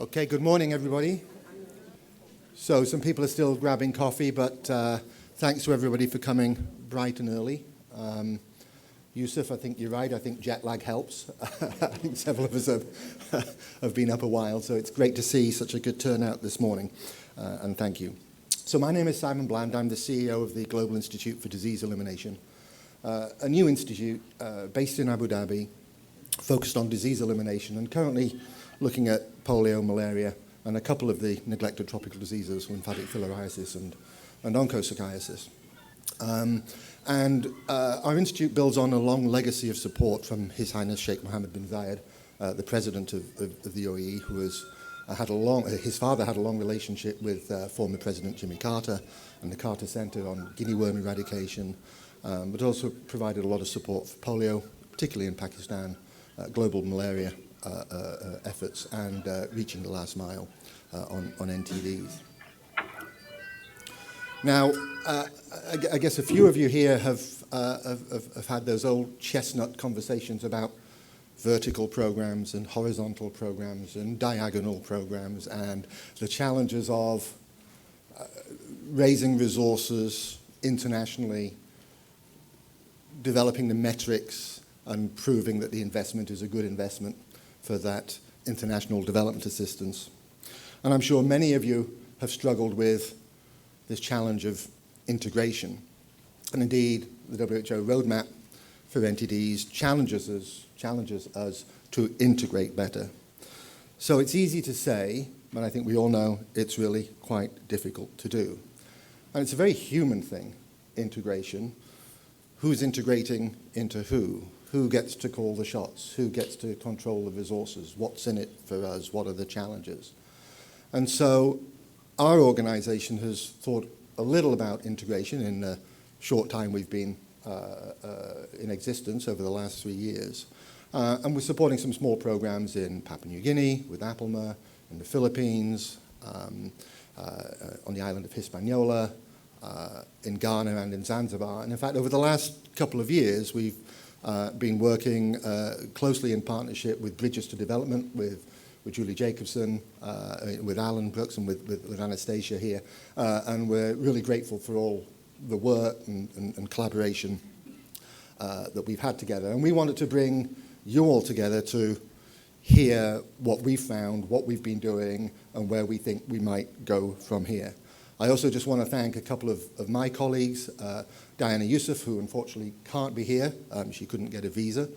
Okay, good morning, everybody. So some people are still grabbing coffee, but thanks to everybody for coming bright and early. Yusuf, I think you're right. I think jet lag helps. I think several of us have been up a while, so it's great to see such a good turnout this morning, and thank you. So my name is Simon Bland. I'm the CEO of the Global Institute for Disease Elimination, a new institute based in Abu Dhabi, focused on disease elimination and currently looking at polio, malaria, and a couple of the neglected tropical diseases, lymphatic filariasis and onchocerciasis. Our institute builds on a long legacy of support from His Highness Sheikh Mohammed bin Zayed, the president of the UAE, who has his father had a long relationship with former President Jimmy Carter and the Carter Center on guinea worm eradication, but also provided a lot of support for polio, particularly in Pakistan, global malaria efforts, and reaching the last mile on NTDs. Now, I guess a few of you here have had those old chestnut conversations about vertical programs and horizontal programs and diagonal programs and the challenges of raising resources internationally, developing the metrics and proving that the investment is a good investment for that international development assistance. And I'm sure many of you have struggled with this challenge of integration. And indeed, the WHO roadmap for NTDs challenges us to integrate better. So it's easy to say, but I think we all know it's really quite difficult to do. And it's a very human thing, integration. Who's integrating into who? Who gets to call the shots? Who gets to control the resources? What's in it for us? What are the challenges? And so our organization has thought a little about integration in the short time we've been in existence over the last 3 years. And we're supporting some small programs in Papua New Guinea with Appelma, in the Philippines, on the island of Hispaniola, in Ghana and in Zanzibar. And in fact, over the last couple of years, we've been working closely in partnership with Bridges to Development, with Julie Jacobson, with Alan Brooks, and with Anastasia here. And we're really grateful for all the work and collaboration that we've had together. And we wanted to bring you all together to hear what we've found, what we've been doing, and where we think we might go from here. I also just want to thank a couple of my colleagues, Diana Yusuf, who unfortunately can't be here. She couldn't get a visa.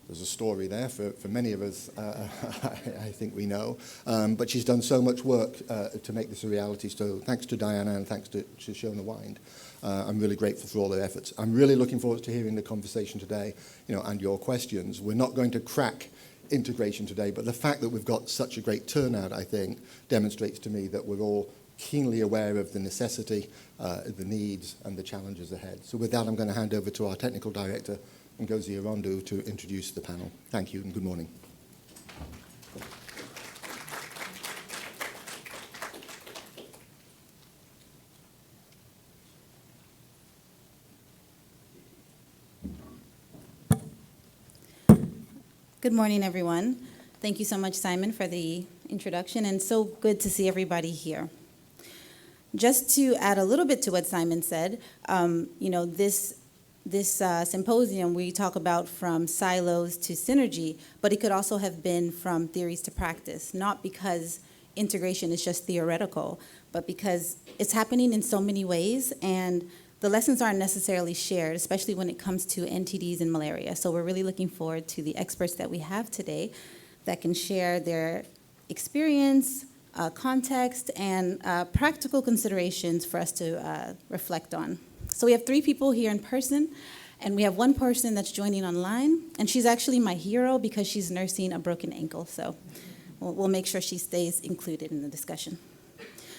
There's a story there for many of us, I think we know. But she's done so much work to make this a reality. So thanks to Diana and thanks to Shona Wind. I'm really grateful for all their efforts. I'm really looking forward to hearing the conversation today, and your questions. We're not going to crack integration today, but the fact that we've got such a great turnout, I think, demonstrates to me that we're all keenly aware of the necessity, the needs, and the challenges ahead. So with that, I'm going to hand over to our technical director, Ngozi Erondu, to introduce the panel. Thank you and good morning. Good morning, everyone. Thank you so much, Simon, for the introduction, and so good to see everybody here. Just to add a little bit to what Simon said, this symposium, we talk about from silos to synergy, but it could also have been from theories to practice, not because integration is just theoretical, but because it's happening in so many ways, and the lessons aren't necessarily shared, especially when it comes to NTDs and malaria. So we're really looking forward to the experts that we have today that can share their experience, context, and practical considerations for us to reflect on. So we have 3 people here in person, and we have 1 person that's joining online, and she's actually my hero because she's nursing a broken ankle, so we'll make sure she stays included in the discussion.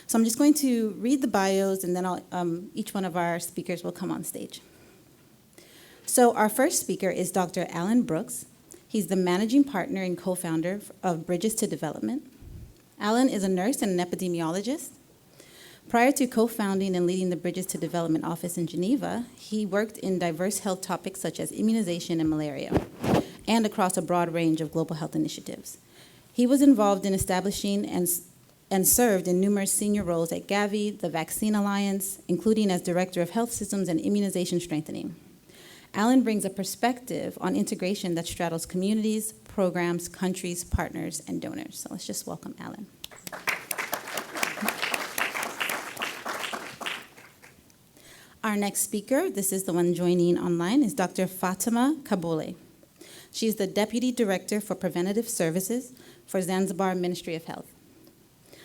So I'm just going to read the bios, and then each one of our speakers will come on stage. So our first speaker is Dr. Alan Brooks. He's the managing partner and co-founder of Bridges to Development. Alan is a nurse and an epidemiologist. Prior to co-founding and leading the Bridges to Development office in Geneva, he worked in diverse health topics such as immunization and malaria, and across a broad range of global health initiatives. He was involved in establishing and served in numerous senior roles at Gavi, the Vaccine Alliance, including as Director of Health Systems and Immunization Strengthening. Alan brings a perspective on integration that straddles communities, programs, countries, partners, and donors. So let's just welcome Alan. Our next speaker, this is the one joining online, is Dr. Fatma Kabole. She is the Deputy Director for Preventative Services for Zanzibar Ministry of Health.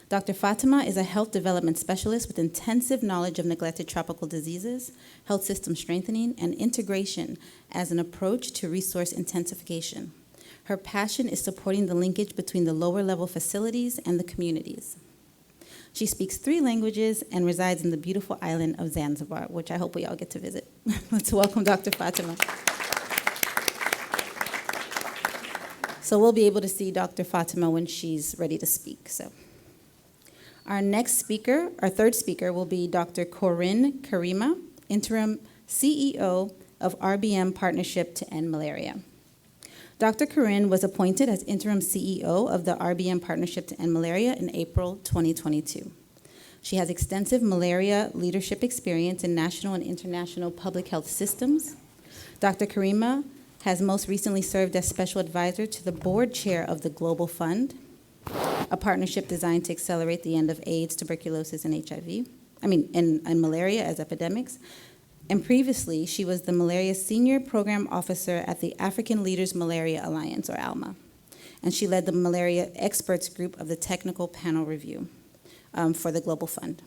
Dr. Fatma is a health development specialist with intensive knowledge of neglected tropical diseases, health system strengthening, and integration as an approach to resource intensification. Her passion is supporting the linkage between the lower level facilities and the communities. She speaks 3 languages and resides in the beautiful island of Zanzibar, which I hope we all get to visit. Let's welcome Dr. Fatma. So we'll be able to see Dr. Fatma when she's ready to speak. So. Our next speaker, our third speaker, will be Dr. Corinne Karima, Interim CEO of RBM Partnership to End Malaria. Dr. Corinne was appointed as Interim CEO of the RBM Partnership to End Malaria in April 2022. She has extensive malaria leadership experience in national and international public health systems. Dr. Karima has most recently served as Special Advisor to the Board Chair of the Global Fund, a partnership designed to accelerate the end of AIDS, tuberculosis, and and malaria as epidemics. And previously, she was the Malaria Senior Program Officer at the African Leaders Malaria Alliance, or ALMA. And she led the Malaria Experts Group of the Technical Panel Review for the Global Fund.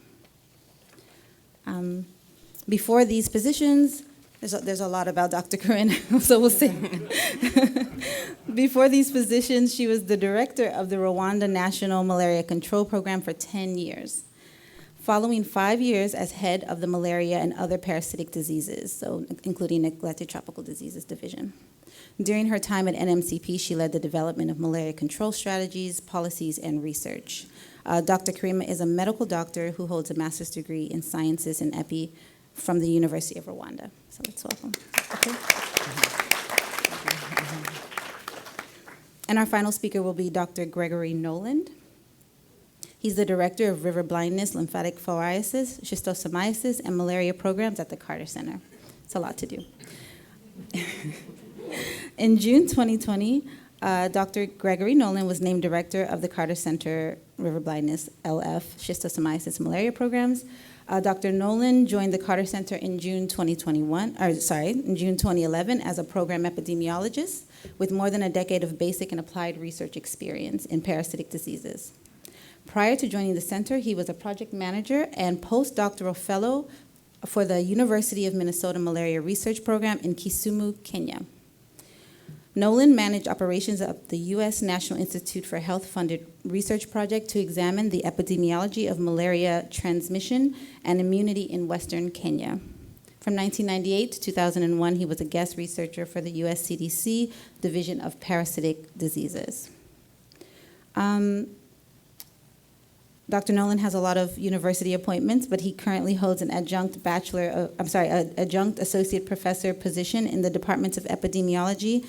Before these positions, there's a lot about Dr. Corinne, so we'll see. Before these positions, she was the director of the Rwanda National Malaria Control Program for 10 years, following 5 years as head of the malaria and other parasitic diseases, so including neglected tropical diseases division. During her time at NMCP, she led the development of malaria control strategies, policies, and research. Dr. Karima is a medical doctor who holds a master's degree in sciences and epi from the University of Rwanda. So let's welcome. Okay. And our final speaker will be Dr. Gregory Noland. He's the director of river blindness, lymphatic filariasis, schistosomiasis, and malaria programs at the Carter Center. It's a lot to do. In June 2020, Dr. Gregory Noland was named director of the Carter Center River Blindness, LF, Schistosomiasis, Malaria Programs. Dr. Noland joined the Carter Center in June 2011 as a program epidemiologist with more than a decade of basic and applied research experience in parasitic diseases. Prior to joining the center, he was a project manager and postdoctoral fellow for the University of Minnesota Malaria Research Program in Kisumu, Kenya. Noland managed operations of the U.S. National Institute for Health-funded research project to examine the epidemiology of malaria transmission and immunity in Western Kenya. From 1998 to 2001, he was a guest researcher for the U.S. CDC Division of Parasitic Diseases. Dr. Noland has a lot of university appointments, but he currently holds an adjunct associate professor position in the Departments of Epidemiology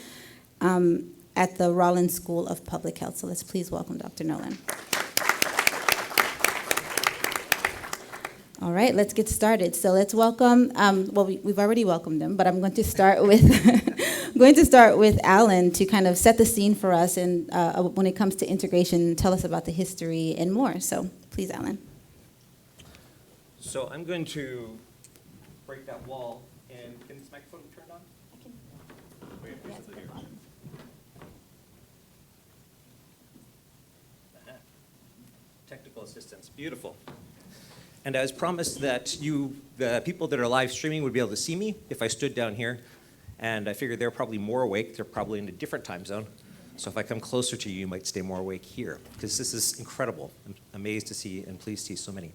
at the Rollins School of Public Health. So let's please welcome Dr. Noland. All right, let's get started. So let's welcome, we've already welcomed them, but I'm going to start with Alan to kind of set the scene for us and when it comes to integration, tell us about the history and more. So please, Alan. So I'm going to break that wall, and can this microphone be turned on? I can. Wait, where's the video? Technical assistance, beautiful. And I was promised that the people that are live streaming would be able to see me if I stood down here. And I figured they're probably more awake. They're probably in a different time zone. So if I come closer to you, you might stay more awake here, because this is incredible. I'm amazed to see and pleased to see so many.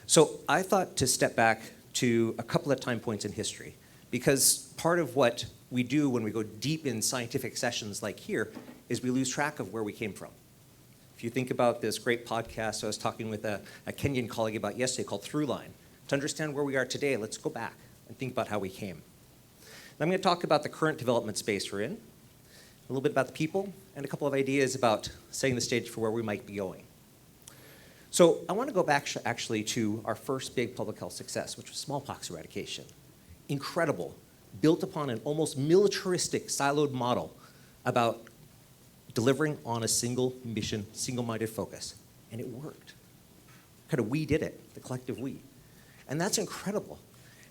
So I thought to step back to a couple of time points in history, because part of what we do when we go deep in scientific sessions like here is we lose track of where we came from. If you think about this great podcast I was talking with a Kenyan colleague about yesterday called Throughline, to understand where we are today, let's go back and think about how we came. And I'm going to talk about the current development space we're in, a little bit about the people, and a couple of ideas about setting the stage for where we might be going. So I want to go back actually to our first big public health success, which was smallpox eradication. Incredible, built upon an almost militaristic siloed model about delivering on a single mission, single-minded focus. And it worked. Kind of we did it, the collective we. And that's incredible.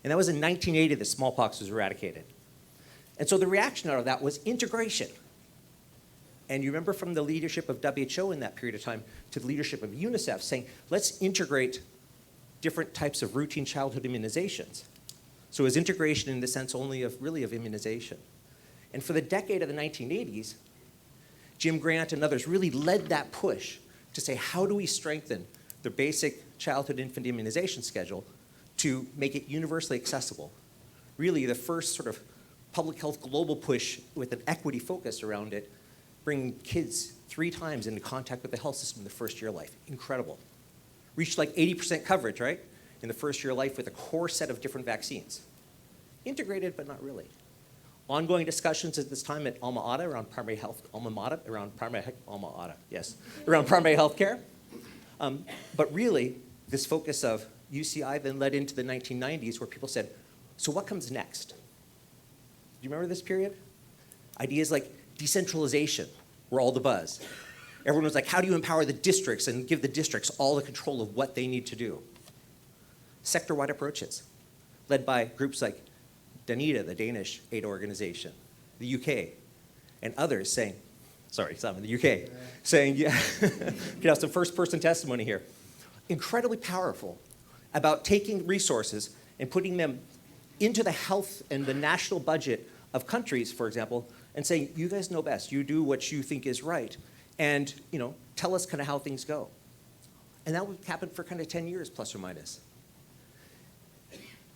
And that was in 1980 that smallpox was eradicated. And so the reaction out of that was integration. And you remember from the leadership of WHO in that period of time to the leadership of UNICEF saying, let's integrate different types of routine childhood immunizations. So it was integration in the sense only of really of immunization. And for the decade of the 1980s, Jim Grant and others really led that push to say, how do we strengthen the basic childhood infant immunization schedule to make it universally accessible? Really the first sort of public health global push with an equity focus around it, bringing kids 3 times into contact with the health system in the first year of life. Incredible. Reached like 80% coverage, right? In the first year of life with a core set of different vaccines. Integrated, but not really. Ongoing discussions at this time at Alma Ata around primary health, around primary health care. But really, this focus of UCI then led into the 1990s where people said, so what comes next? Do you remember this period? Ideas like decentralization were all the buzz. Everyone was like, how do you empower the districts and give the districts all the control of what they need to do? Sector-wide approaches, led by groups like Danida, the Danish aid organization, the UK, and others saying, sorry, some in the UK, saying, yeah, you have some first-person testimony here. Incredibly powerful about taking resources and putting them into the health and the national budget of countries, for example, and saying, you guys know best. You do what you think is right. And, tell us kind of how things go. And that would happen for kind of 10 years, plus or minus.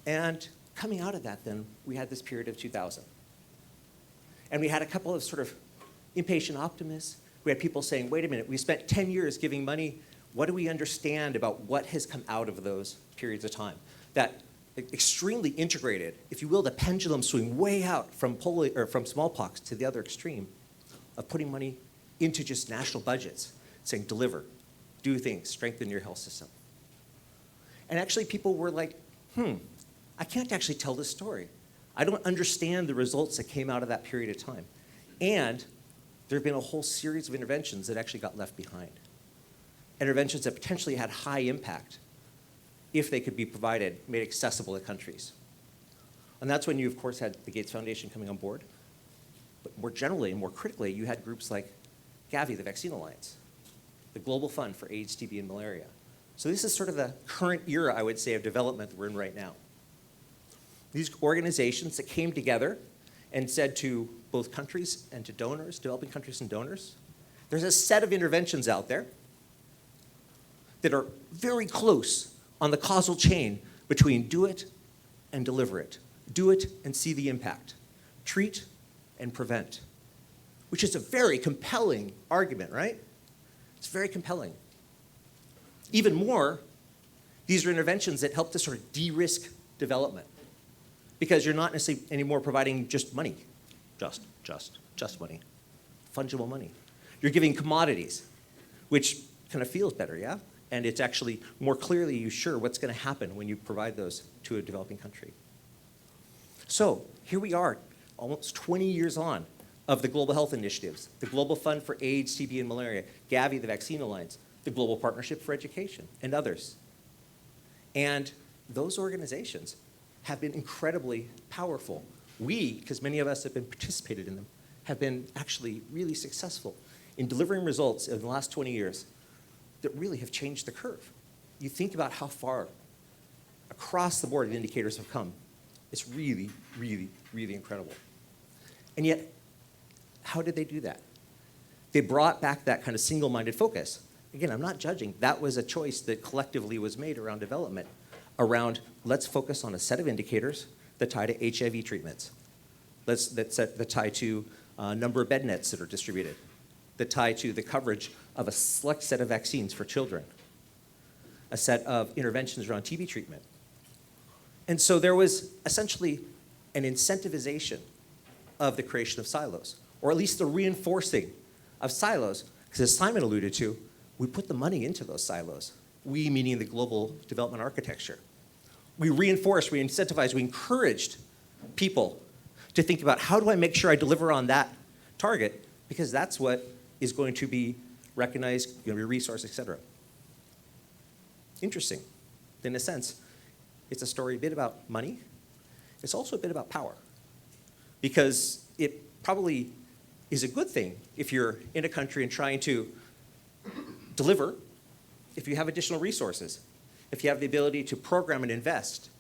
And coming out of that, then, we had this period of 2000. And we had a couple of sort of impatient optimists. We had people saying, wait a minute, we spent 10 years giving money. What do we understand about what has come out of those periods of time? That extremely integrated, if you will, the pendulum swing way out from smallpox to the other extreme of putting money into just national budgets, saying deliver, do things, strengthen your health system. And actually people were like, I can't actually tell this story. I don't understand the results that came out of that period of time. And there have been a whole series of interventions that actually got left behind. Interventions that potentially had high impact if they could be provided, made accessible to countries. And that's when you, of course, had the Gates Foundation coming on board. But more generally and more critically, you had groups like Gavi, the Vaccine Alliance, the Global Fund for AIDS, TB, and Malaria. So this is sort of the current era, I would say, of development that we're in right now. These organizations that came together and said to both countries and to donors, developing countries and donors, there's a set of interventions out there that are very close on the causal chain between do it and deliver it. Do it and see the impact. Treat and prevent, which is a very compelling argument, right? It's very compelling. Even more, these are interventions that help to sort of de-risk development because you're not necessarily anymore providing just money, just money, fungible money. You're giving commodities, which kind of feels better, yeah? And it's actually more clearly you sure what's going to happen when you provide those to a developing country. So here we are, almost 20 years on of the global health initiatives, the Global Fund for AIDS, TB, and Malaria, Gavi, the Vaccine Alliance, the Global Partnership for Education, and others. And those organizations have been incredibly powerful. We, because many of us have been participated in them, have been actually really successful in delivering results in the last 20 years that really have changed the curve. You think about how far across the board the indicators have come. It's really, really, really incredible. And yet, how did they do that? They brought back that kind of single-minded focus. Again, I'm not judging. That was a choice that collectively was made around development, around let's focus on a set of indicators that tie to HIV treatments, that tie to number of bed nets that are distributed, that tie to the coverage of a select set of vaccines for children, a set of interventions around TB treatment. And so there was essentially an incentivization of the creation of silos. or at least the reinforcing of silos. Because as Simon alluded to, we put the money into those silos. We, meaning the global development architecture. We reinforced, we incentivized, we encouraged people to think about how do I make sure I deliver on that target, because that's what is going to be recognized, going to be resourced, et cetera. Interesting. In a sense, it's a story a bit about money. It's also a bit about power, because it probably is a good thing if you're in a country and trying to deliver, if you have additional resources, if you have the ability to program and invest.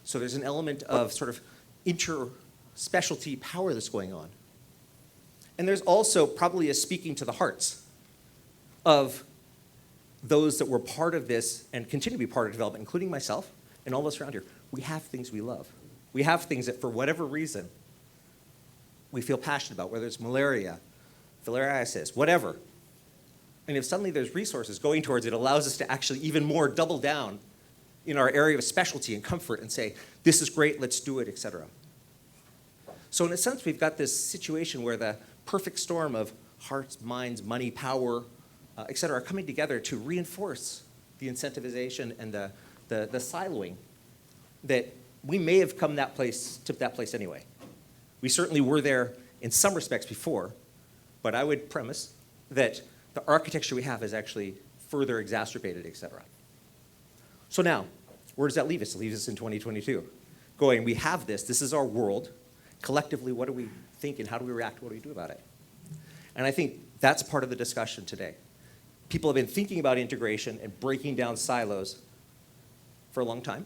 So there's an element of sort of inter-specialty power that's going on. And there's also probably a speaking to the hearts of those that were part of this and continue to be part of development, including myself and all of us around here. We have things we love. We have things that, for whatever reason, we feel passionate about, whether it's malaria, filariasis, whatever. And if suddenly there's resources going towards it, allows us to actually even more double down in our area of specialty and comfort and say, this is great, let's do it, et cetera. So in a sense, we've got this situation where the perfect storm of hearts, minds, money, power, et cetera, are coming together to reinforce the incentivization and the siloing that we may have come to that place anyway. We certainly were there in some respects before, but I would premise that the architecture we have is actually further exacerbated, et cetera. So now, where does that leave us? It leaves us in 2022. Going, we have this is our world. Collectively, what do we think and how do we react? What do we do about it? And I think that's part of the discussion today. People have been thinking about integration and breaking down silos for a long time.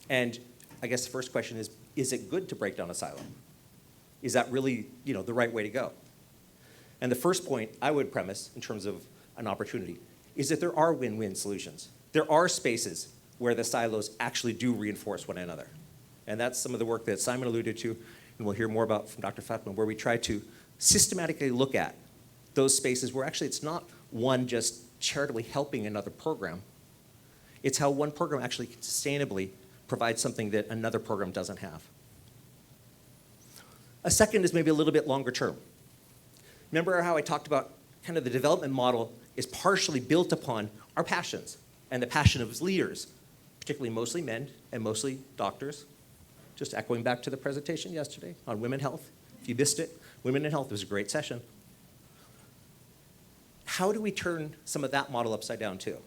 And I guess the first question is it good to break down a silo? Is that really, the right way to go? And the first point I would premise in terms of an opportunity is that there are win-win solutions. There are spaces where the silos actually do reinforce one another. And that's some of the work that Simon alluded to, and we'll hear more about from Dr. Fatma, where we try to systematically look at those spaces where actually it's not one just charitably helping another program. It's how one program actually can sustainably provide something that another program doesn't have. A second is maybe a little bit longer term. Remember how I talked about kind of the development model is partially built upon our passions and the passion of leaders, particularly mostly men and mostly doctors. Just echoing back to the presentation yesterday on women health. If you missed it, Women in Health was a great session. How do we turn some of that model upside down too?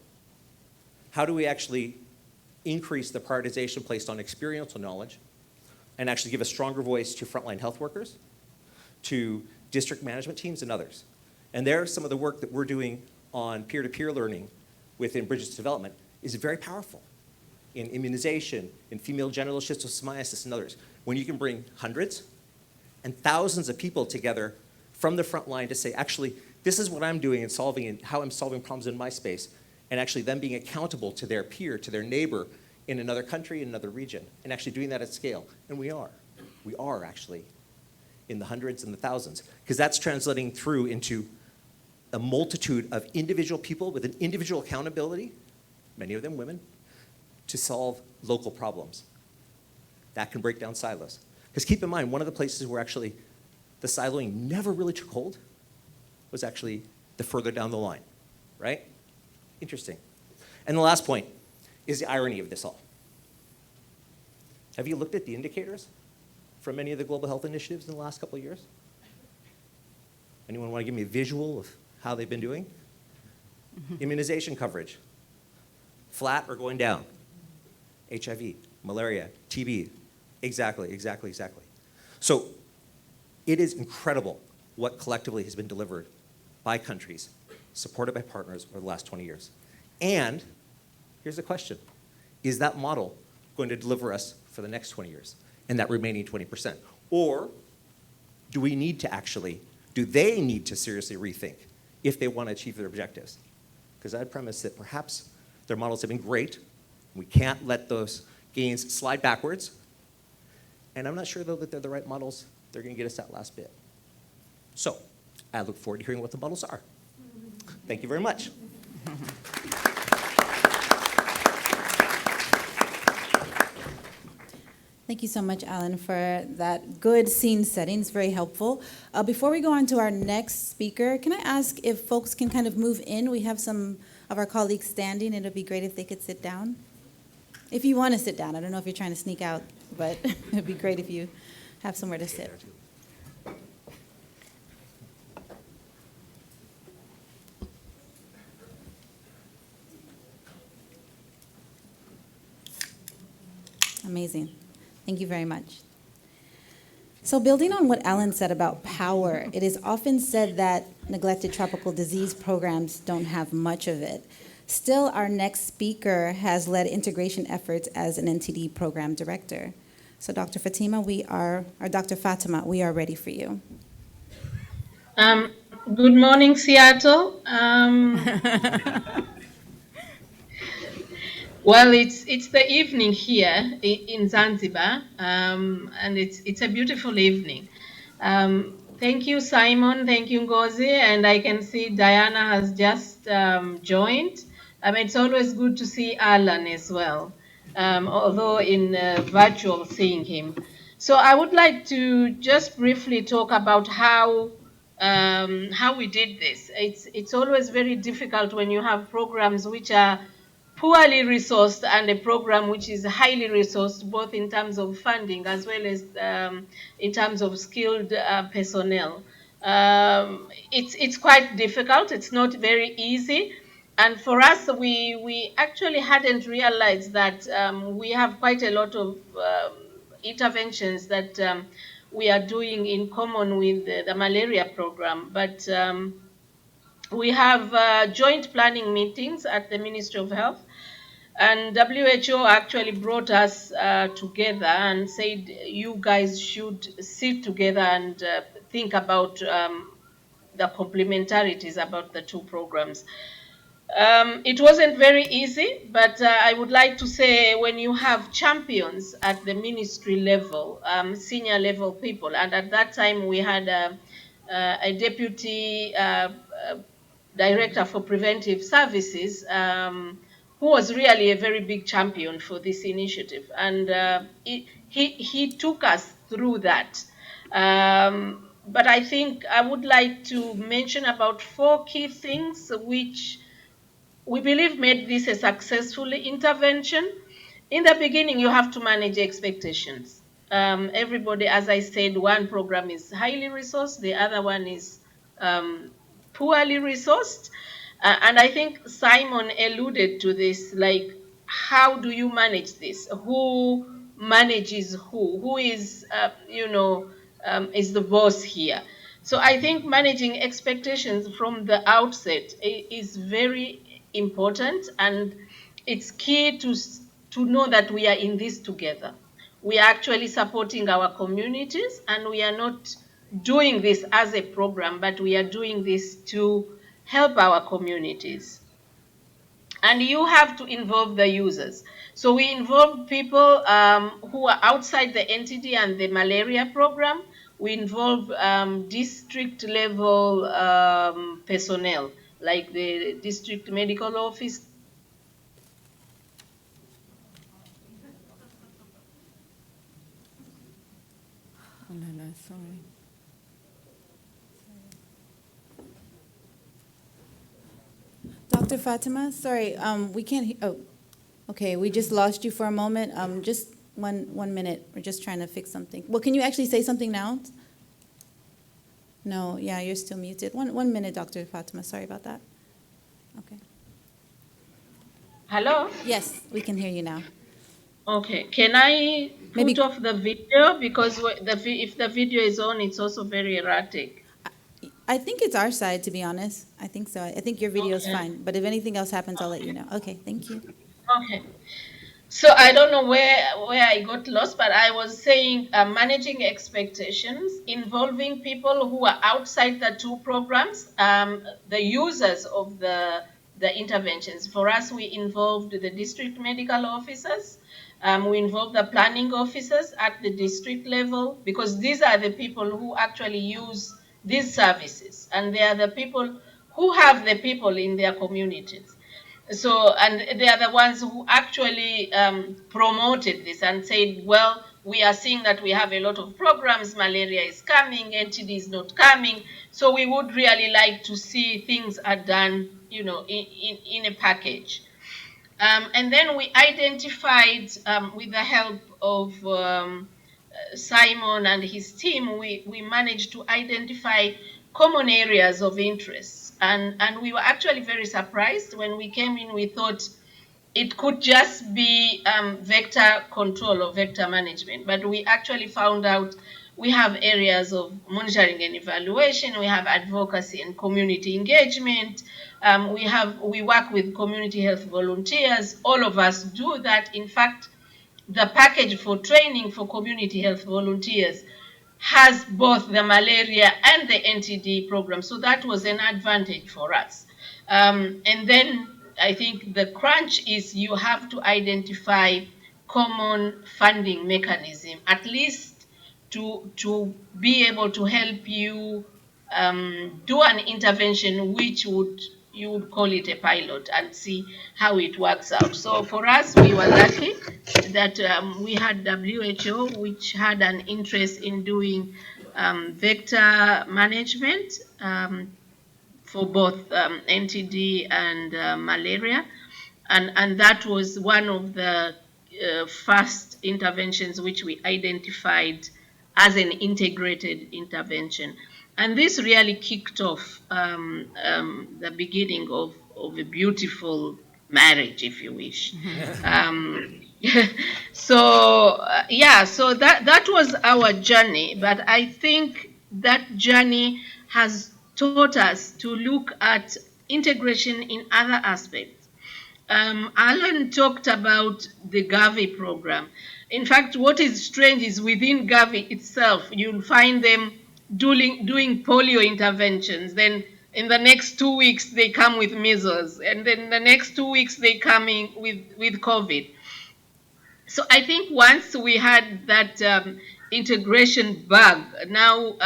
How do we actually increase the prioritization placed on experiential knowledge and actually give a stronger voice to frontline health workers, to district management teams and others? And there's some of the work that we're doing on peer-to-peer learning within Bridges to Development is very powerful in immunization, in female genital schistosomiasis and others. When you can bring hundreds and thousands of people together from the front line to say, actually, this is what I'm doing and solving and how I'm solving problems in my space, and actually them being accountable to their peer, to their neighbor in another country, in another region, and actually doing that at scale. And we are. We are actually in the hundreds and the thousands, because that's translating through into a multitude of individual people with an individual accountability, many of them women, to solve local problems. That can break down silos. Because keep in mind, one of the places where actually the siloing never really took hold was actually the further down the line, right? Interesting. And the last point is the irony of this all. Have you looked at the indicators from many of the global health initiatives in the last couple of years? Anyone want to give me a visual of how they've been doing? Immunization coverage, flat or going down. HIV, malaria, TB, exactly. So it is incredible what collectively has been delivered by countries, supported by partners over the last 20 years. And here's the question. Is that model going to deliver us for the next 20 years and that remaining 20%? Or do they need to seriously rethink if they want to achieve their objectives? Because I'd premise that perhaps their models have been great. We can't let those gains slide backwards. And I'm not sure, though, that they're the right models. They're going to get us that last bit. So I look forward to hearing what the models are. Thank you very much. Thank you so much, Alan, for that good scene setting. It's very helpful. Before we go on to our next speaker, can I ask if folks can kind of move in? We have some of our colleagues standing. It would be great if they could sit down. If you want to sit down. I don't know if you're trying to sneak out, but it would be great if you have somewhere to sit. Amazing. Thank you very much. So building on what Alan said about power, it is often said that neglected tropical disease programs don't have much of it. Still, our next speaker has led integration efforts as an NTD program director. So Dr. Fatima, Dr. Fatma, we are ready for you. Good morning, Seattle. Well, it's the evening here in Zanzibar, and it's a beautiful evening. Thank you, Simon. Thank you, Ngozi. And I can see Diana has just joined. It's always good to see Alan as well, although in virtual seeing him. So I would like to just briefly talk about how we did this. It's always very difficult when you have programs which are poorly resourced and a program which is highly resourced, both in terms of funding as well as in terms of skilled personnel. It's quite difficult. It's not very easy. And for us, we actually hadn't realized that we have quite a lot of interventions that we are doing in common with the malaria program. But we have joint planning meetings at the Ministry of Health. And WHO actually brought us together and said, you guys should sit together and think about the complementarities about the two programs. It wasn't very easy, but I would like to say when you have champions at the ministry level, senior level people, and at that time we had a deputy director for preventive services who was really a very big champion for this initiative. And he took us through that. But I think I would like to mention about 4 key things which we believe made this a successful intervention. In the beginning, you have to manage expectations. Everybody, as I said, one program is highly resourced, the other one is poorly resourced. And I think Simon alluded to this, like, how do you manage this? Who manages who? Who is, is the boss here? So I think managing expectations from the outset is very important, and it's key to know that we are in this together. We are actually supporting our communities, and we are not doing this as a program, but we are doing this to help our communities. And you have to involve the users. So we involve people who are outside the NTD and the malaria program. We involve district level personnel, like the district medical office. Oh, no, sorry. Dr. Fatima, sorry, we can't, oh, okay, we just lost you for a moment. Just one minute, we're just trying to fix something. Well, can you actually say something now? No, yeah, you're still muted. One minute, Dr. Fatima, sorry about that. Okay. Hello? Yes, we can hear you now. Okay, can I put off the video? Because if the video is on, it's also very erratic. I think it's our side, to be honest. I think so. I think your video is fine. But if anything else happens, I'll let you know. Okay, thank you. Okay. So I don't know where I got lost, but I was saying managing expectations, involving people who are outside the two programs, the users of the interventions. For us, we involved the district medical officers. We involved the planning officers at the district level, because these are the people who actually use these services, and they are the people who have the people in their communities. So, and they are the ones who actually promoted this and said, well, we are seeing that we have a lot of programs. Malaria is coming, NTD is not coming. So we would really like to see things are done, in a package. And then we identified, with the help of Simon and his team, we managed to identify common areas of interest. And we were actually very surprised. When we came in, we thought it could just be vector control or vector management, but we actually found out we have areas of monitoring and evaluation, we have advocacy and community engagement, we work with community health volunteers. All of us do that. In fact, the package for training for community health volunteers has both the malaria and the NTD program. So that was an advantage for us. And then I think the crunch is you have to identify common funding mechanism, at least to be able to help you do an intervention which you would call it a pilot and see how it works out. So for us, we were lucky that we had WHO, which had an interest in doing vector management for both NTD and malaria. And that was one of the first interventions which we identified as an integrated intervention. And this really kicked off the beginning of a beautiful marriage, if you wish. So that was our journey. But I think that journey has taught us to look at integration in other aspects. Alan talked about the Gavi program. In fact, what is strange is within Gavi itself, you'll find them doing polio interventions. Then in the next 2 weeks, they come with measles. And then the next 2 weeks, they come in with COVID. So I think once we had that integration bug, now,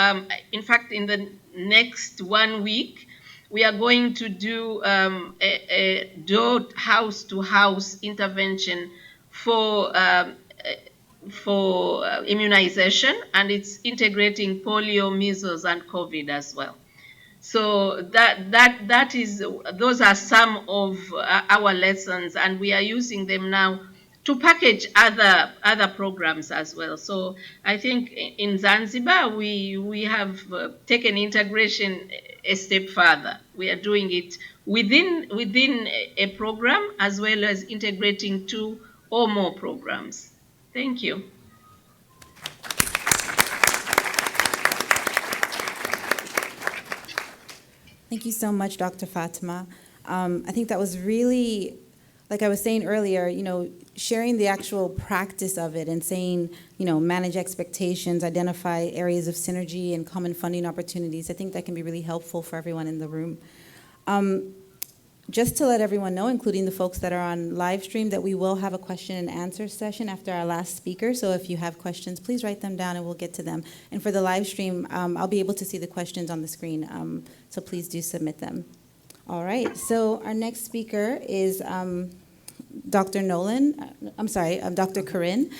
in fact, in the next 1 week, we are going to do a door house-to-house intervention for immunization, and it's integrating polio, measles, and COVID as well. So those are some of our lessons, and we are using them now to package other programs as well. So I think in Zanzibar, we have taken integration a step further. We are doing it within a program, as well as integrating 2 or more programs. Thank you. Thank you so much, Dr. Fatma. I think that was really, like I was saying earlier, sharing the actual practice of it and saying, manage expectations, identify areas of synergy and common funding opportunities. I think that can be really helpful for everyone in the room. Just to let everyone know, including the folks that are on live stream, that we will have a question and answer session after our last speaker. So if you have questions, please write them down and we'll get to them. And for the live stream, I'll be able to see the questions on the screen. So please do submit them. All right, so our next speaker is Dr. Dr. Corinne,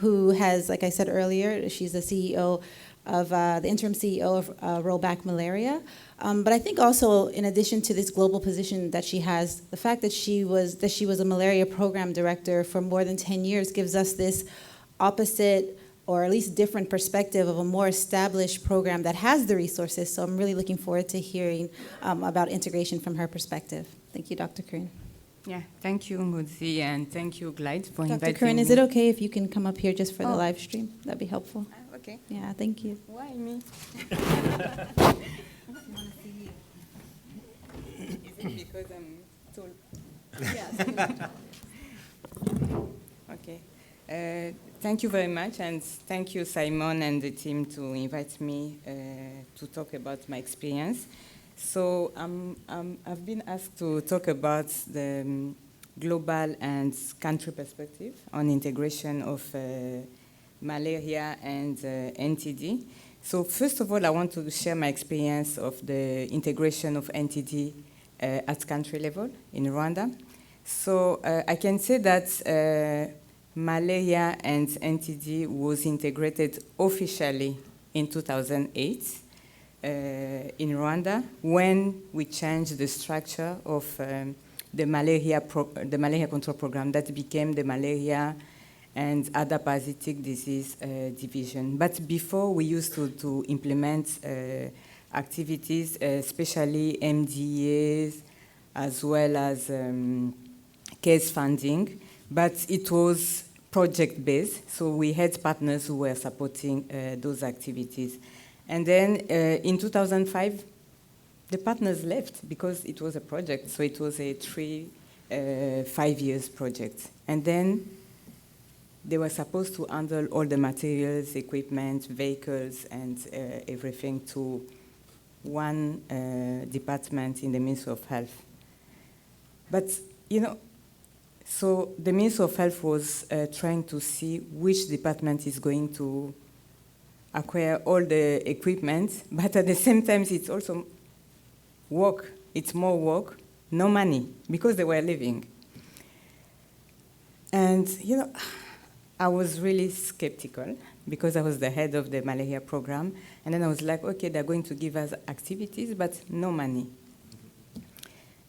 who has, like I said earlier, she's the CEO of the interim CEO of Rollback Malaria. But I think also, in addition to this global position that she has, the fact that she was a malaria program director for more than 10 years gives us this opposite, or at least different perspective of a more established program that has the resources. So I'm really looking forward to hearing about integration from her perspective. Thank you, Dr. Corinne. Yeah, thank you, Ngozi, and thank you, GLIDE, for inviting me. Dr. Corinne, is it okay if you can come up here just for the live stream? That'd be helpful. Okay. Yeah, thank you. Why me? Is it because I'm tall? Yeah. Okay. Thank you very much, and thank you, Simon and the team, to invite me to talk about my experience. So I've been asked to talk about the global and country perspective on integration of malaria and NTD. So first of all, I want to share my experience of the integration of NTD at country level in Rwanda. So I can say that malaria and NTD was integrated officially in 2008 in Rwanda, when we changed the structure of the malaria control program that became the malaria and other parasitic disease division. But before, we used to implement activities, especially MDAs, as well as case funding, but it was project-based, so we had partners who were supporting those activities. And then in 2005, the partners left because it was a project, so it was a 5 years project. And then they were supposed to handle all the materials, equipment, vehicles, and everything to one department in the Ministry of Health. But, so the Ministry of Health was trying to see which department is going to acquire all the equipment, but at the same time, it's also work. It's more work, no money, because they were leaving. And, I was really skeptical because I was the head of the malaria program. And then I was like, okay, they're going to give us activities, but no money.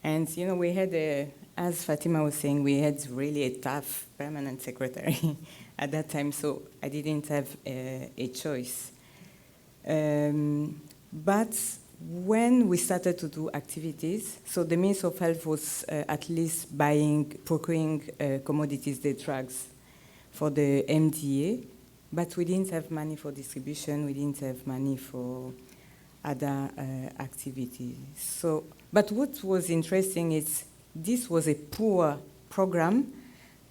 And, we had, as Fatima was saying, we had really a tough permanent secretary at that time, so I didn't have a choice. But when we started to do activities, so the Ministry of Health was at least procuring commodities, the drugs, for the MDA, but we didn't have money for distribution, we didn't have money for other activities. So, but what was interesting is this was a poor program,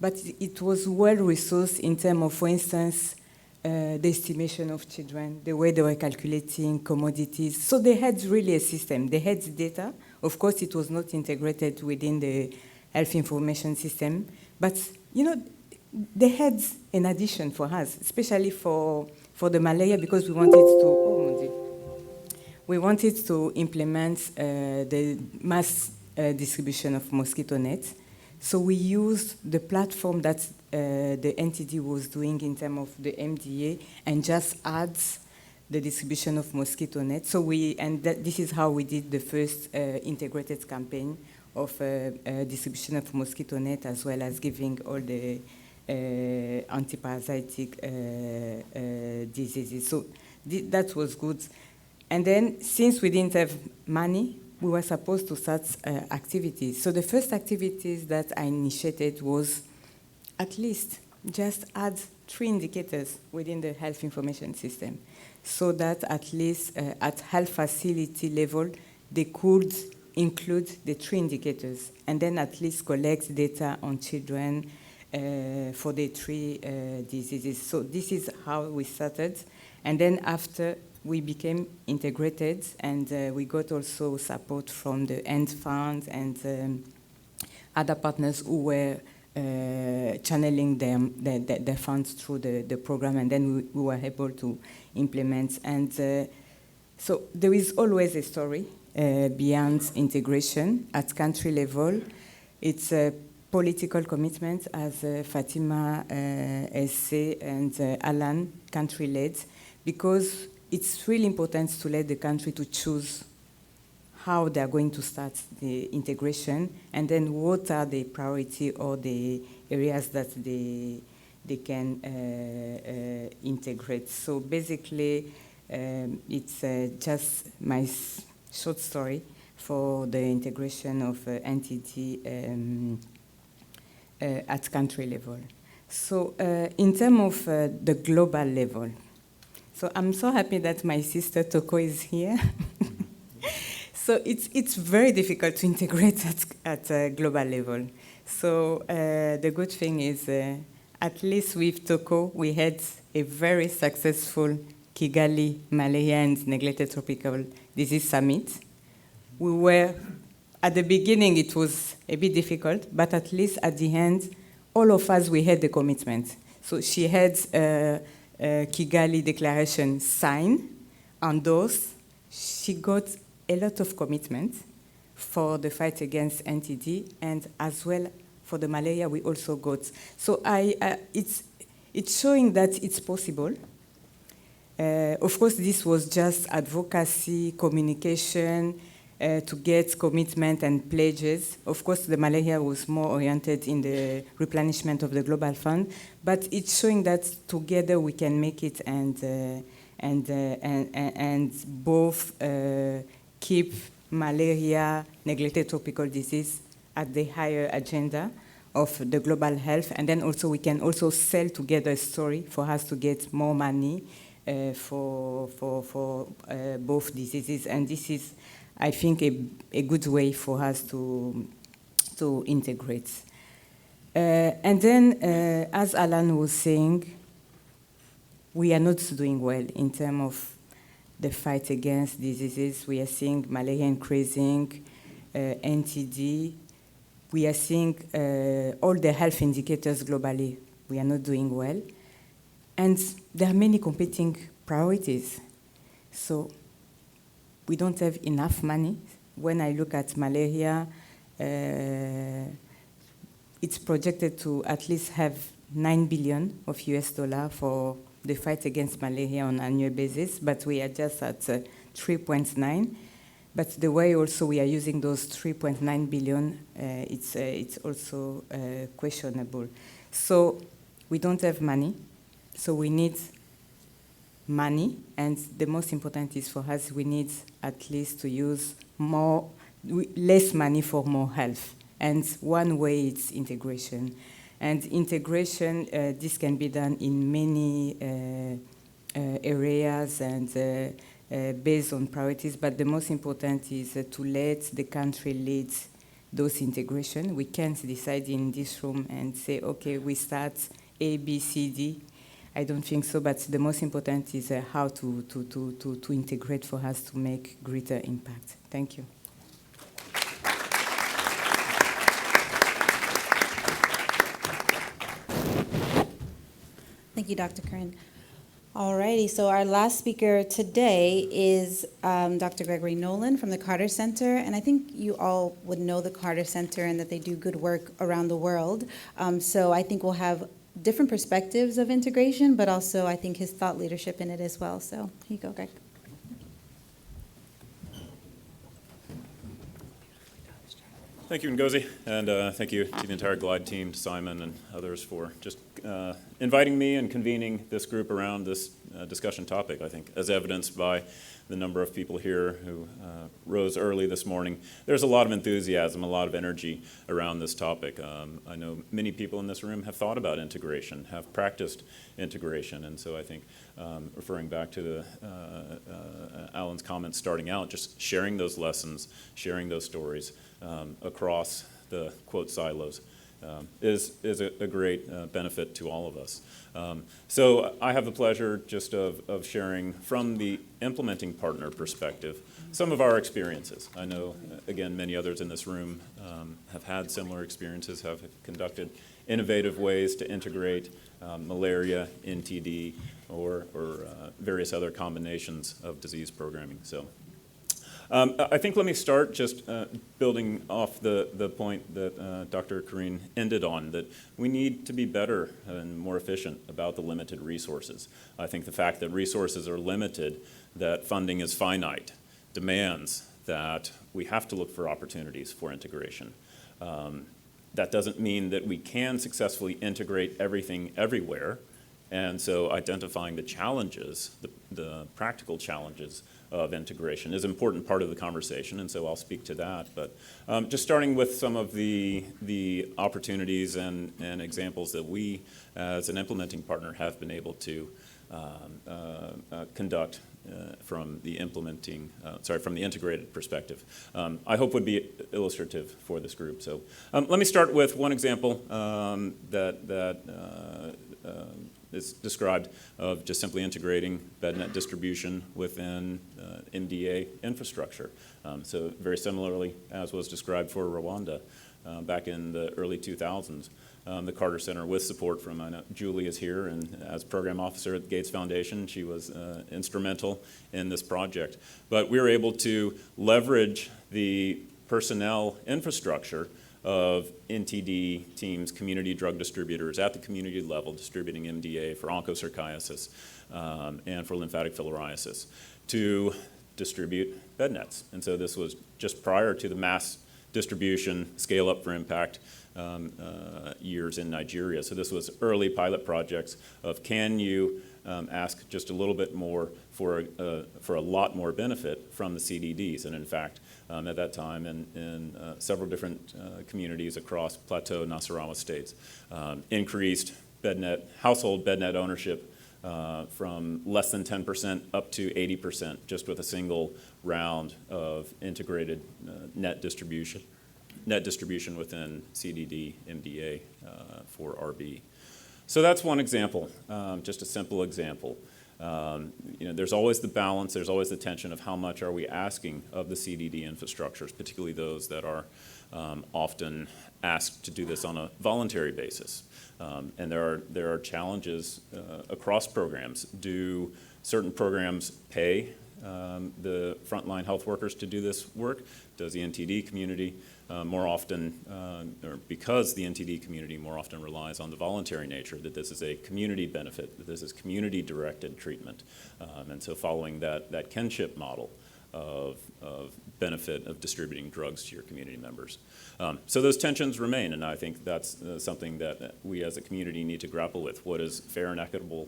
but it was well-resourced in terms of, for instance, the estimation of children, the way they were calculating commodities. So they had really a system. They had data. Of course, it was not integrated within the health information system, but, they had an addition for us, especially for the malaria, because we wanted to implement the mass distribution of mosquito nets. So we used the platform that the NTD was doing in terms of the MDA and just adds the distribution of mosquito nets. So this is how we did the first integrated campaign of distribution of mosquito net, as well as giving all the antiparasitic diseases. So that was good. And then, since we didn't have money, we were supposed to start activities. So the first activities that I initiated was at least just add 3 indicators within the health information system, so that at least at health facility level, they could include the 3 indicators, and then at least collect data on children for the 3 diseases. So this is how we started. And then after, we became integrated, and we got also support from the End Fund and other partners who were channeling their funds through the program, and then we were able to implement. And so there is always a story beyond integration at country level. It's a political commitment, as Fatima has said, and Alan, country-led, because it's really important to let the country to choose how they're going to start the integration, and then what are the priority or the areas that they can integrate. So basically, it's just my short story for the integration of NTD at country level. So in terms of the global level, so I'm so happy that my sister Toko is here. So it's very difficult to integrate at a global level. So the good thing is, at least with Toko, we had a very successful Kigali Malaria and Neglected Tropical Disease Summit. We were, at the beginning, it was a bit difficult, but at least at the end, all of us, we had the commitment. So she had Kigali Declaration signed, endorsed. She got a lot of commitment for the fight against NTD, and as well for the malaria we also got. So it's showing that it's possible. Of course, this was just advocacy, communication, to get commitment and pledges. Of course, the malaria was more oriented in the replenishment of the Global Fund, but it's showing that together we can make it and both keep malaria, neglected tropical disease at the higher agenda of the global health, and then also we can also sell together a story for us to get more money for both diseases, and this is, I think, a good way for us to integrate. And then, as Alan was saying, we are not doing well in terms of the fight against diseases. We are seeing malaria increasing, NTD. We are seeing all the health indicators globally. We are not doing well. And there are many competing priorities. So we don't have enough money. When I look at malaria, it's projected to at least have $9 billion of US dollar for the fight against malaria on an annual basis, but we are just at 3.9. But the way also we are using those 3.9 billion, it's also questionable. So we don't have money, so we need money, and the most important is for us, we need at least to use less money for more health. And one way is integration. And integration, this can be done in many areas and based on priorities, but the most important is to let the country lead those integration. We can't decide in this room and say, okay, we start A, B, C, D. I don't think so, but the most important is how to integrate for us to make greater impact. Thank you. Thank you, Dr. Corinne. Alrighty, so our last speaker today is Dr. Gregory Nolan from the Carter Center, and I think you all would know the Carter Center and that they do good work around the world. So I think we'll have different perspectives of integration, but also I think his thought leadership in it as well. So here you go, Greg. Thank you, Ngozi, and thank you to the entire GLIDE team, to Simon and others for just inviting me and convening this group around this discussion topic, I think, as evidenced by the number of people here who rose early this morning. There's a lot of enthusiasm, a lot of energy around this topic. I know many people in this room have thought about integration, have practiced integration, and so I think referring back to Alan's comments starting out, just sharing those lessons, sharing those stories across the, quote, silos is a great benefit to all of us. So I have the pleasure just of sharing from the implementing partner perspective some of our experiences. I know, again, many others in this room have had similar experiences, have conducted innovative ways to integrate malaria, NTD, or various other combinations of disease programming. So I think let me start just building off the point that Dr. Corinne ended on, that we need to be better and more efficient about the limited resources. I think the fact that resources are limited, that funding is finite, demands that we have to look for opportunities for integration. That doesn't mean that we can successfully integrate everything everywhere, and so identifying the challenges, the practical challenges of integration is an important part of the conversation, and so I'll speak to that. But just starting with some of the opportunities and examples that we, as an implementing partner, have been able to conduct from the integrated perspective, I hope would be illustrative for this group. So let me start with one example that is described of just simply integrating bednet distribution within MDA infrastructure. So very similarly, as was described for Rwanda back in the early 2000s, the Carter Center, with support from, I know Julie is here, and as program officer at the Gates Foundation, she was instrumental in this project. But we were able to leverage the personnel infrastructure of NTD teams, community drug distributors at the community level, distributing MDA for onchocerciasis and for lymphatic filariasis to distribute bed nets. And so this was just prior to the mass distribution, scale up for impact years in Nigeria. So this was early pilot projects of can you ask just a little bit more for a lot more benefit from the CDDs. And in fact, at that time in several different communities across Plateau, Nasarawa states, increased household bed net ownership from less than 10% up to 80% just with a single round of integrated net distribution within CDD, MDA for RB. So that's one example, just a simple example. There's always the balance, there's always the tension of how much are we asking of the CDD infrastructures, particularly those that are often asked to do this on a voluntary basis. And there are challenges across programs. Do certain programs pay the frontline health workers to do this work? Does the NTD community more often, or because the NTD community more often relies on the voluntary nature, that this is a community benefit, that this is community-directed treatment. And so following that kinship model of benefit of distributing drugs to your community members. So those tensions remain, and I think that's something that we as a community need to grapple with. What is fair and equitable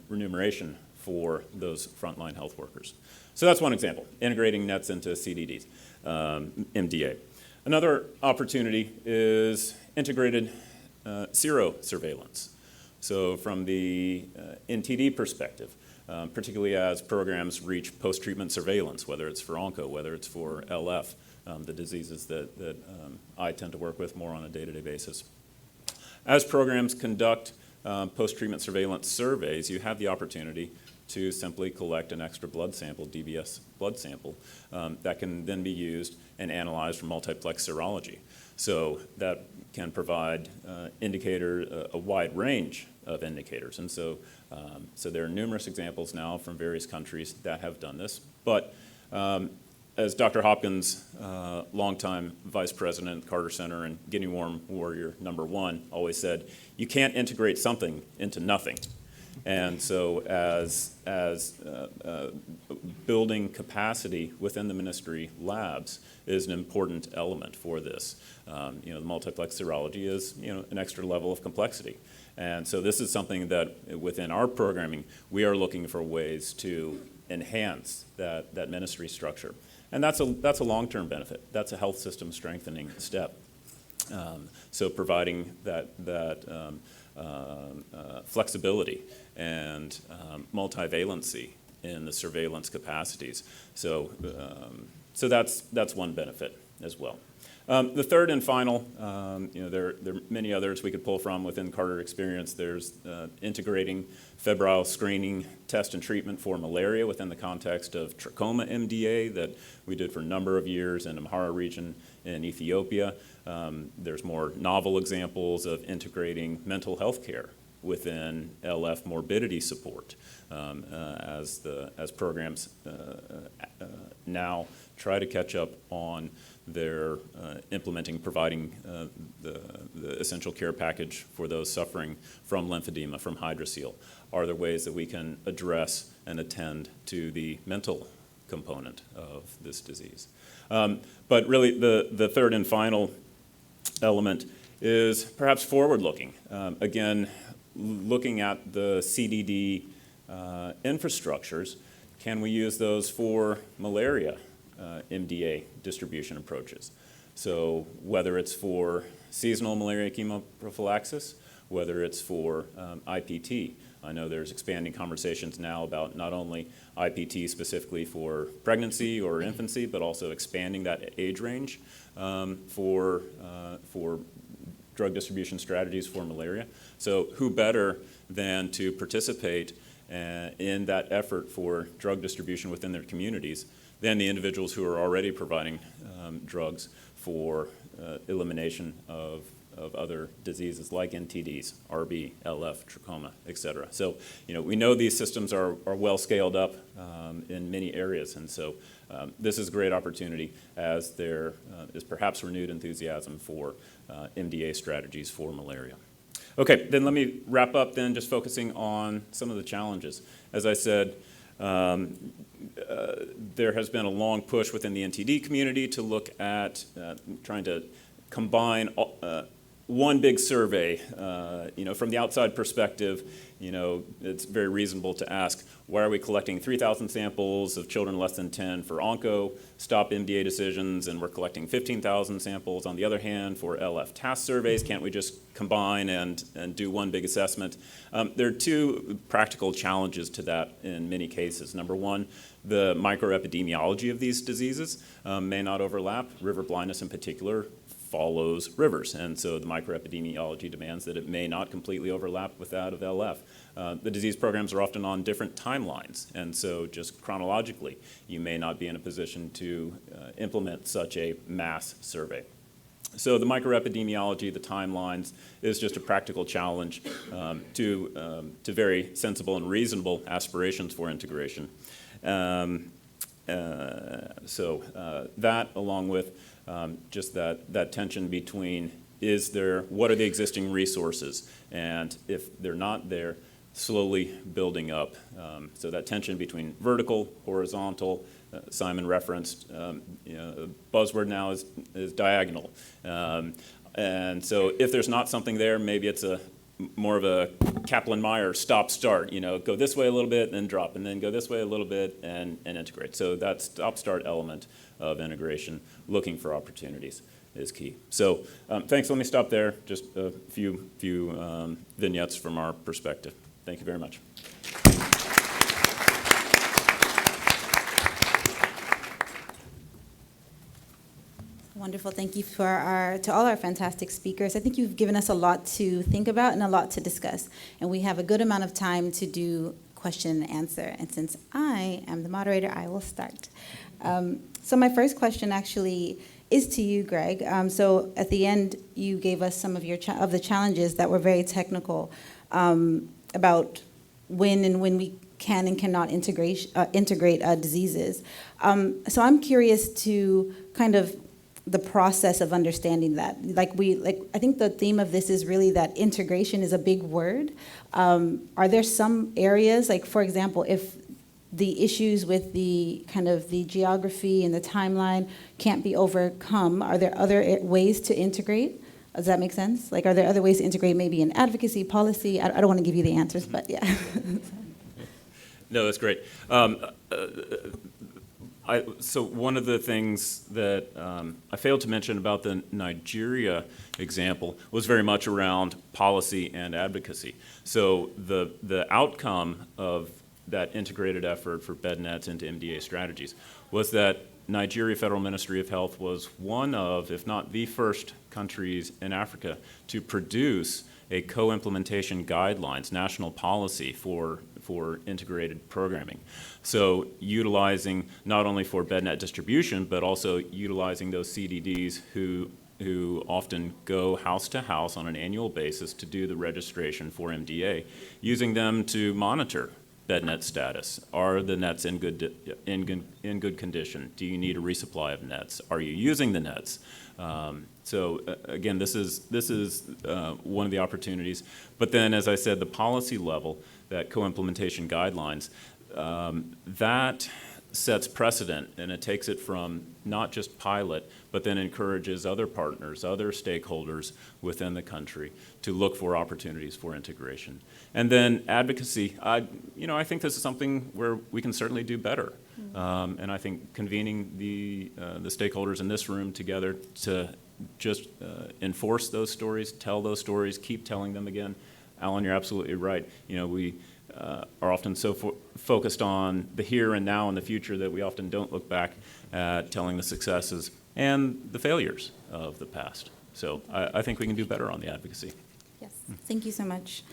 remuneration for those frontline health workers? So that's one example, integrating nets into CDDs, MDA. Another opportunity is integrated serosurveillance. So from the NTD perspective, particularly as programs reach post-treatment surveillance, whether it's for onco, whether it's for LF, the diseases that I tend to work with more on a day-to-day basis. As programs conduct post-treatment surveillance surveys, you have the opportunity to simply collect an extra blood sample, DBS blood sample, that can then be used and analyzed for multiplex serology. So that can provide a wide range of indicators. And so there are numerous examples now from various countries that have done this. But as Dr. Hopkins, longtime vice president at the Carter Center and Guinea Worm Warrior #1, always said, you can't integrate something into nothing. And so as building capacity within the ministry labs is an important element for this. The multiplex serology is an extra level of complexity. And so this is something that within our programming, we are looking for ways to enhance that ministry structure. And that's a long-term benefit. That's a health system strengthening step. So providing that flexibility and multivalency in the surveillance capacities. So that's one benefit as well. The third and final, there are many others we could pull from within Carter experience. There's integrating febrile screening, test, and treatment for malaria within the context of trachoma MDA that we did for a number of years in Amhara region in Ethiopia. There's more novel examples of integrating mental health care within LF morbidity support as programs now try to catch up on their providing the essential care package for those suffering from lymphedema, from hydrocele. Are there ways that we can address and attend to the mental component of this disease? But really the third and final element is perhaps forward-looking. Again, looking at the CDD infrastructures, can we use those for malaria MDA distribution approaches? So whether it's for seasonal malaria chemoprophylaxis, whether it's for IPT. I know there's expanding conversations now about not only IPT specifically for pregnancy or infancy, but also expanding that age range for drug distribution strategies for malaria. So who better than to participate in that effort for drug distribution within their communities than the individuals who are already providing drugs for elimination of of other diseases like NTDs, RB, LF, trachoma, et cetera. So, we know these systems are well scaled up in many areas, and so this is a great opportunity as there is perhaps renewed enthusiasm for MDA strategies for malaria. Okay, then let me wrap up then just focusing on some of the challenges. As I said, there has been a long push within the NTD community to look at trying to combine one big survey. From the outside perspective, it's very reasonable to ask, why are we collecting 3,000 samples of children less than 10 for onco, stop MDA decisions, and we're collecting 15,000 samples on the other hand for LF task surveys? Can't we just combine and do one big assessment? There are two practical challenges to that in many cases. Number one, the microepidemiology of these diseases may not overlap. River blindness in particular follows rivers, and so the microepidemiology demands that it may not completely overlap with that of LF. The disease programs are often on different timelines, and so just chronologically, you may not be in a position to implement such a mass survey. So the microepidemiology, the timelines, is just a practical challenge to very sensible and reasonable aspirations for integration. That, along with just that tension between what are the existing resources, and if they're not there, slowly building up. So that tension between vertical, horizontal, Simon referenced, buzzword now is diagonal. And so if there's not something there, maybe it's more of a Kaplan-Meier stop-start, go this way a little bit and then drop, and then go this way a little bit and integrate. So that stop-start element of integration, looking for opportunities, is key. So thanks, let me stop there. Just a few vignettes from our perspective. Thank you very much. Wonderful. Thank you to all our fantastic speakers. I think you've given us a lot to think about and a lot to discuss. And we have a good amount of time to do question and answer. And since I am the moderator, I will start. So my first question actually is to you, Greg. So at the end, you gave us some of the challenges that were very technical about when we can and cannot integrate diseases. So I'm curious to kind of the process of understanding that. I think the theme of this is really that integration is a big word. Are there some areas, like for example, if the issues with the kind of the geography and the timeline can't be overcome, are there other ways to integrate? Does that make sense? Like, are there other ways to integrate maybe in advocacy, policy? I don't want to give you the answers, but yeah. No, that's great. So one of the things that I failed to mention about the Nigeria example was very much around policy and advocacy. So the outcome of that integrated effort for bed nets into MDA strategies was that Nigeria Federal Ministry of Health was one of, if not the first countries in Africa to produce a co-implementation guidelines, national policy for integrated programming. So utilizing not only for bednet distribution, but also utilizing those CDDs who often go house to house on an annual basis to do the registration for MDA, using them to monitor bednet status. Are the nets in good condition? Do you need a resupply of nets? Are you using the nets? So again, this is one of the opportunities. But then, as I said, the policy level, that co-implementation guidelines, that sets precedent, and it takes it from not just pilot, but then encourages other partners, other stakeholders within the country to look for opportunities for integration. And then advocacy, I think this is something where we can certainly do better. And I think convening the stakeholders in this room together to just enforce those stories, tell those stories, keep telling them again. Alan, you're absolutely right. We are often so focused on the here and now and the future that we often don't look back at telling the successes and the failures of the past. So I think we can do better on the advocacy. Yes, thank you so much.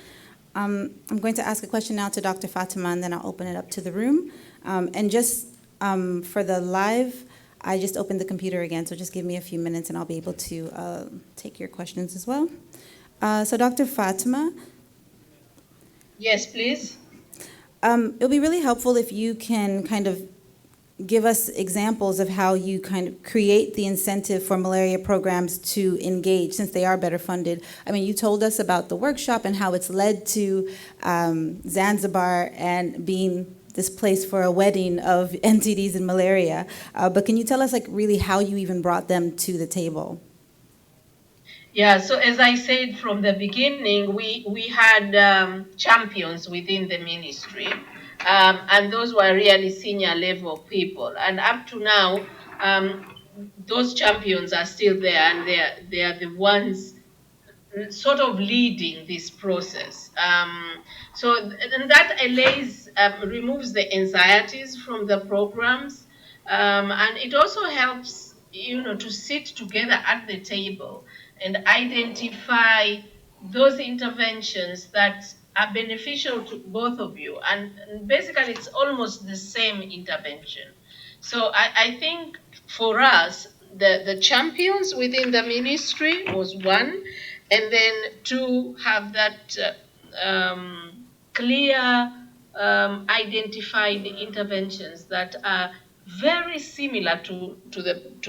I'm going to ask a question now to Dr. Fatma, and then I'll open it up to the room. And just for the live I just opened the computer again, so just give me a few minutes and I'll be able to take your questions as well. So Dr. Fatma, Yes, please. it'll be really helpful if you can kind of give us examples of how you kind of create the incentive for malaria programs to engage, since they are better funded. I mean, you told us about the workshop and how it's led to Zanzibar and being this place for a wedding of NTDs and malaria. But can you tell us, like, really how you even brought them to the table? Yeah, so as I said from the beginning, we had champions within the ministry, and those were really senior level people. And up to now, those champions are still there, and they are the ones sort of leading this process. And that allays, removes the anxieties from the programs, and it also helps, to sit together at the table and identify those interventions that are beneficial to both of you. And basically, it's almost the same intervention. So I think for us, the champions within the ministry was one, and then to have that clear, identified interventions that are very similar to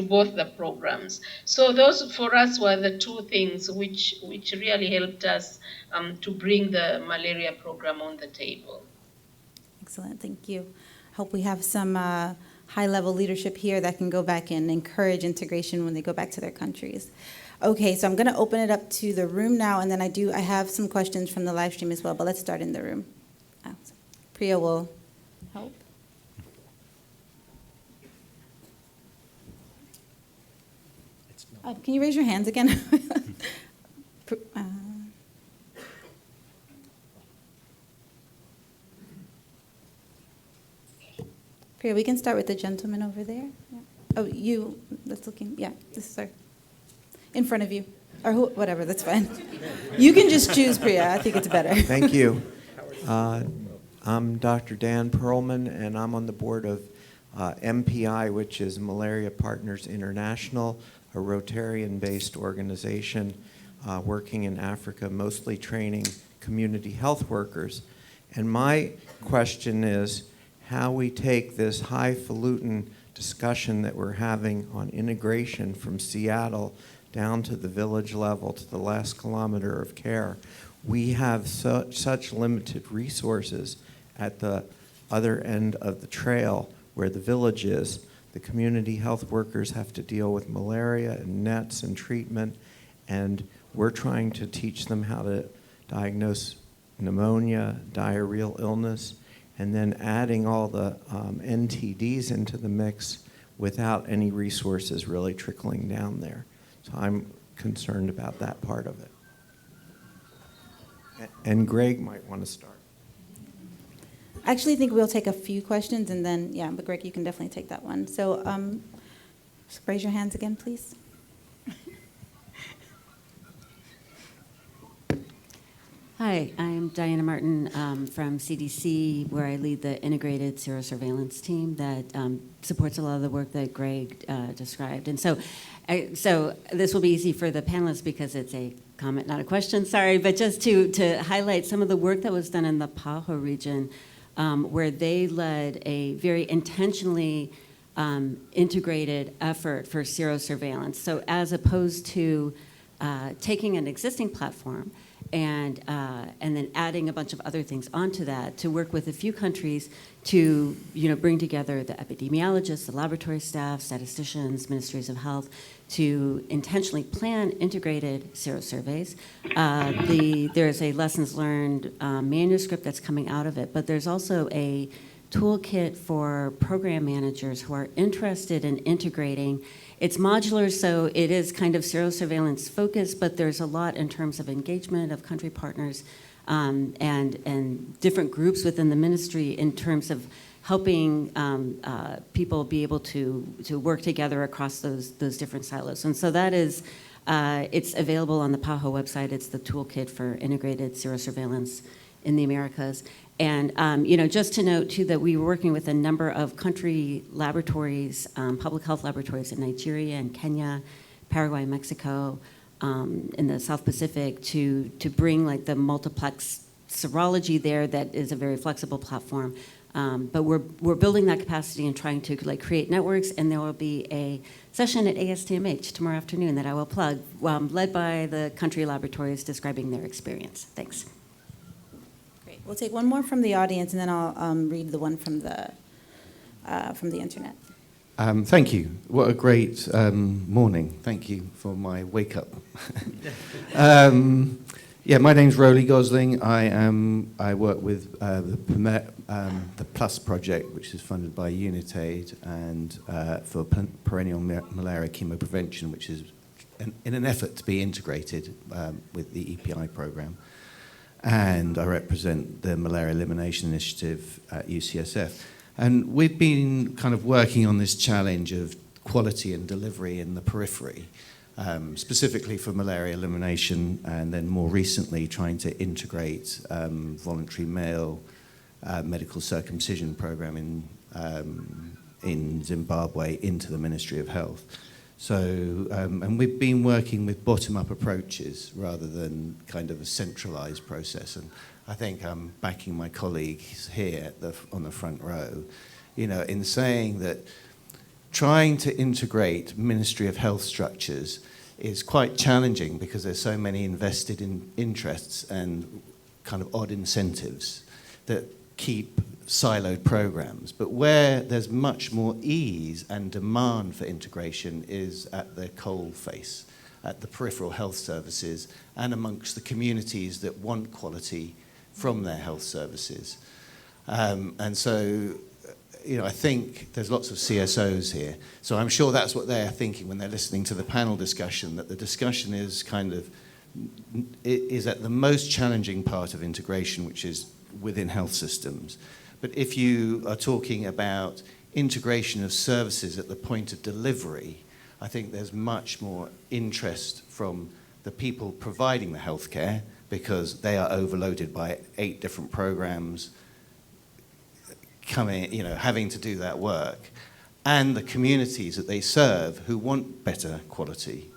both the programs. So those for us were the two things which really helped us to bring the malaria program on the table. Excellent, thank you. Hope we have some high-level leadership here that can go back and encourage integration when they go back to their countries. Okay, so I'm going to open it up to the room now, and then I have some questions from the live stream as well, but let's start in the room. Priya will help. Can you raise your hands again? Priya, we can start with the gentleman over there. Yeah. Oh, you, that's looking, yeah, this is our, in front of you. Or who, whatever, that's fine. You can just choose, Priya, I think it's better. Thank you. I'm Dr. Dan Perlman, and I'm on the board of MPI, which is Malaria Partners International, a Rotarian-based organization working in Africa, mostly training community health workers. And my question is how we take this highfalutin discussion that we're having on integration from Seattle down to the village level, to the last kilometer of care. We have such limited resources at the other end of the trail where the village is. The community health workers have to deal with malaria and nets and treatment, and we're trying to teach them how to diagnose pneumonia, diarrheal illness, and then adding all the NTDs into the mix without any resources really trickling down there. So I'm concerned about that part of it. And Greg might want to start. I actually think we'll take a few questions and then, yeah, but Greg, you can definitely take that one. So just raise your hands again, please. Hi, I'm Diana Martin from CDC, where I lead the integrated serosurveillance team that supports a lot of the work that Greg described. And so this will be easy for the panelists because it's a comment, not a question, sorry, but just to highlight some of the work that was done in the Paho region, where they led a very intentionally integrated effort for serosurveillance. So as opposed to taking an existing platform and then adding a bunch of other things onto that, to work with a few countries to bring together the epidemiologists, the laboratory staff, statisticians, ministries of health, to intentionally plan integrated serosurveys. There's a lessons learned manuscript that's coming out of it, but there's also a toolkit for program managers who are interested in integrating. It's modular, so it is kind of serosurveillance focused, but there's a lot in terms of engagement of country partners and different groups within the ministry in terms of helping people be able to work together across those different silos. And so that is, it's available on the PAHO website. It's the toolkit for integrated serosurveillance in the Americas. And just to note too that we were working with a number of country laboratories, public health laboratories in Nigeria and Kenya, Paraguay, Mexico, in the South Pacific to bring like the multiplex serology there that is a very flexible platform. But we're building that capacity and trying to like create networks, and there will be a session at ASTMH tomorrow afternoon that I will plug, led by the country laboratories describing their experience. Thanks. Great. We'll take one more from the audience, and then I'll read the one from the internet. Thank you. What a great morning. Thank you for my wake up. Yeah, my name's Roly Gosling. I work with the PLUS project, which is funded by UNITAID, and for perennial malaria chemoprevention, which is in an effort to be integrated with the EPI program. And I represent the Malaria Elimination Initiative at UCSF. And we've been kind of working on this challenge of quality and delivery in the periphery, specifically for malaria elimination, and then more recently trying to integrate voluntary male medical circumcision program in Zimbabwe into the Ministry of Health. So, and we've been working with bottom-up approaches rather than kind of a centralized process. And I think I'm backing my colleagues here on the front row, in saying that trying to integrate Ministry of Health structures is quite challenging because there's so many invested in interests and kind of odd incentives that keep siloed programs. But where there's much more ease and demand for integration is at the coal face, at the peripheral health services, and amongst the communities that want quality from their health services. And so, I think there's lots of CSOs here. So I'm sure that's what they're thinking when they're listening to the panel discussion, that the discussion is is at the most challenging part of integration, which is within health systems. But if you are talking about integration of services at the point of delivery, I think there's much more interest from the people providing the healthcare, because they are overloaded by 8 different programs coming, having to do that work, and the communities that they serve who want better quality.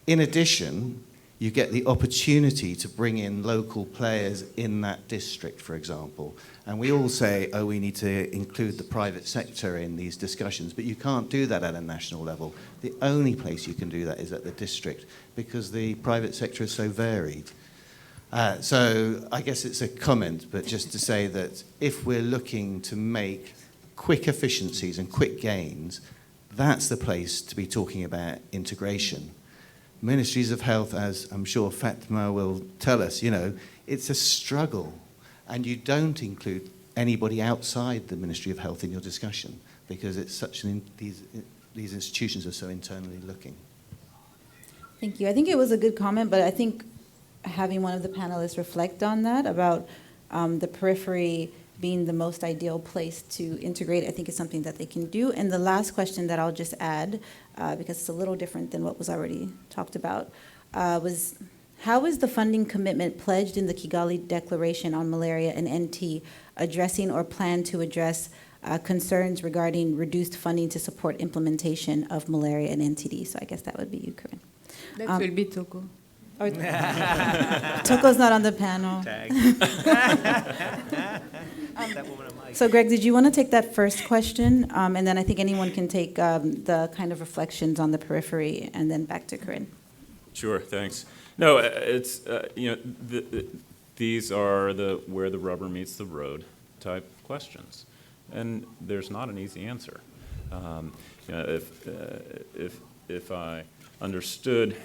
In addition, you get the opportunity to bring in local players in that district, for example. And we all say, we need to include the private sector in these discussions, but you can't do that at a national level. The only place you can do that is at the district, because the private sector is so varied. So I guess it's a comment, but just to say that if we're looking to make quick efficiencies and quick gains, that's the place to be talking about integration. Ministries of Health, as I'm sure Fatma will tell us, it's a struggle, and you don't include anybody outside the Ministry of Health in your discussion, because it's these institutions are so internally looking. Thank you. I think it was a good comment, but I think having one of the panelists reflect on that about the periphery being the most ideal place to integrate, I think is something that they can do. And the last question that I'll just add, because it's a little different than what was already talked about, was how is the funding commitment pledged in the Kigali Declaration on Malaria and NT addressing or plan to address concerns regarding reduced funding to support implementation of malaria and NTD? So I guess that would be you, Corinne. That will be Togo. Toko's not on the panel. Tag. That woman on mic. So Greg, did you want to take that first question? And then I think anyone can take the kind of reflections on the periphery, and then back to Corinne. Sure, thanks. No, it's, these are where the rubber meets the road type questions. And there's not an easy answer. If I understood,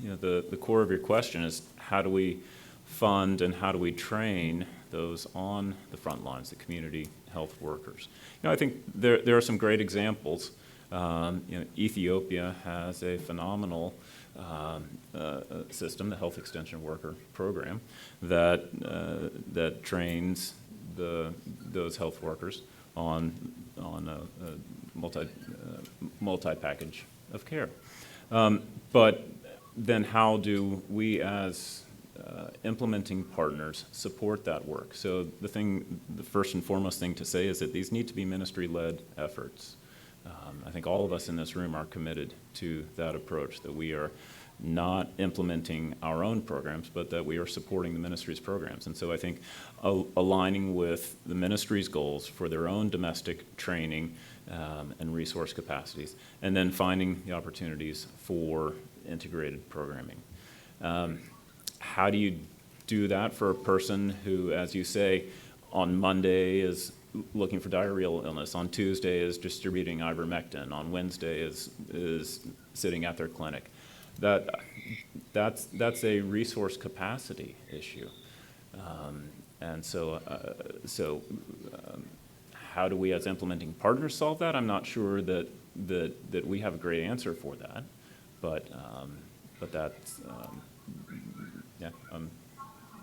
the core of your question is how do we fund and how do we train those on the front lines, the community health workers? I think there are some great examples. Ethiopia has a phenomenal system, the Health Extension Worker Program, that trains those health workers on a multi-package of care. But then how do we as implementing partners support that work. So the first and foremost thing to say is that these need to be ministry-led efforts. I think all of us in this room are committed to that approach, that we are not implementing our own programs, but that we are supporting the ministry's programs. And so I think aligning with the ministry's goals for their own domestic training and resource capacities, and then finding the opportunities for integrated programming. How do you do that for a person who, as you say, on Monday is looking for diarrheal illness, on Tuesday is distributing ivermectin, on Wednesday is sitting at their clinic? That's a resource capacity issue. And so how do we as implementing partners solve that? I'm not sure that we have a great answer for that, but that's,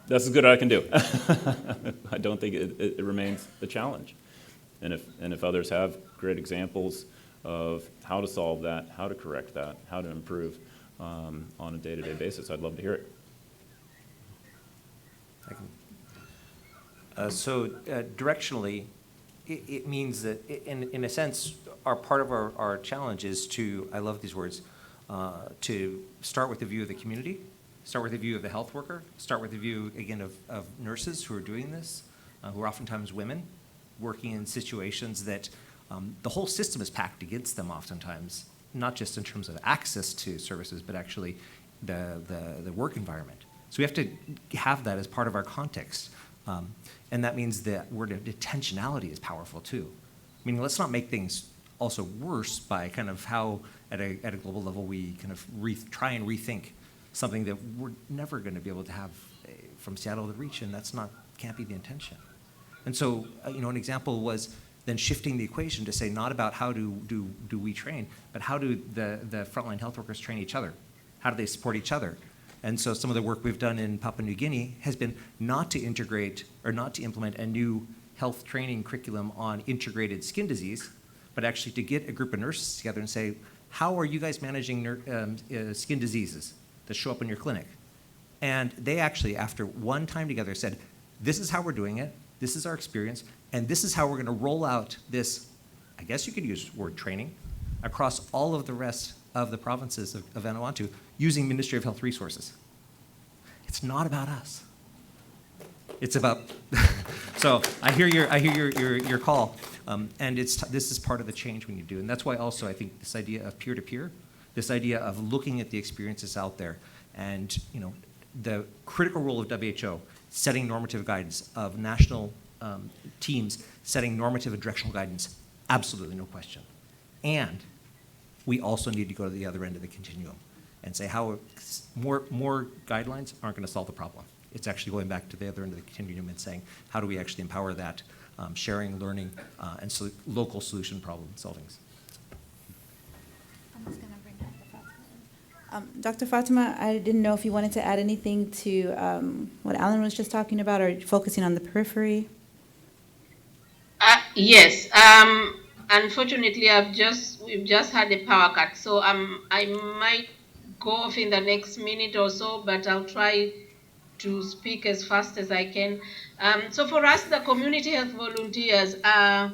that's as good as I can do. I don't think it remains a challenge. And if others have great examples of how to solve that, how to correct that, how to improve on a day-to-day basis, I'd love to hear it. Directionally, it means that, in a sense, part of our challenge is to, I love these words, to start with the view of the community, start with the view of the health worker, start with the view, again, of nurses who are doing this, who are oftentimes women, working in situations that the whole system is packed against them oftentimes, not just in terms of access to services, but actually the work environment. So we have to have that as part of our context. And that means that word of intentionality is powerful too. Meaning, let's not make things also worse by kind of how, at a global level, we kind of try and rethink something that we're never going to be able to have from Seattle to reach, and can't be the intention. And so, an example was then shifting the equation to say not about how do we train, but how do the frontline health workers train each other? How do they support each other? And so some of the work we've done in Papua New Guinea has been not to integrate or not to implement a new health training curriculum on integrated skin disease, but actually to get a group of nurses together and say, how are you guys managing skin diseases that show up in your clinic? And they actually, after one time together, said, this is how we're doing it, this is our experience, and this is how we're going to roll out this, I guess you could use the word training, across all of the rest of the provinces of Vanuatu using Ministry of Health resources. It's not about us. It's about, so I hear your call, and this is part of the change we need to do. And that's why also I think this idea of peer-to-peer, this idea of looking at the experiences out there, and the critical role of WHO, setting normative guidance, of national teams setting normative and directional guidance, absolutely no question. And we also need to go to the other end of the continuum and say how more guidelines aren't going to solve the problem. It's actually going back to the other end of the continuum and saying, how do we actually empower that sharing, learning, and local solution problem solvings? I'm just going to bring Dr. Fatma in. Dr. Fatma, I didn't know if you wanted to add anything to what Alan was just talking about, or focusing on the periphery. Yes. Unfortunately, we've just had a power cut, so I might go off in the next minute or so, but I'll try to speak as fast as I can. So for us, the community health volunteers are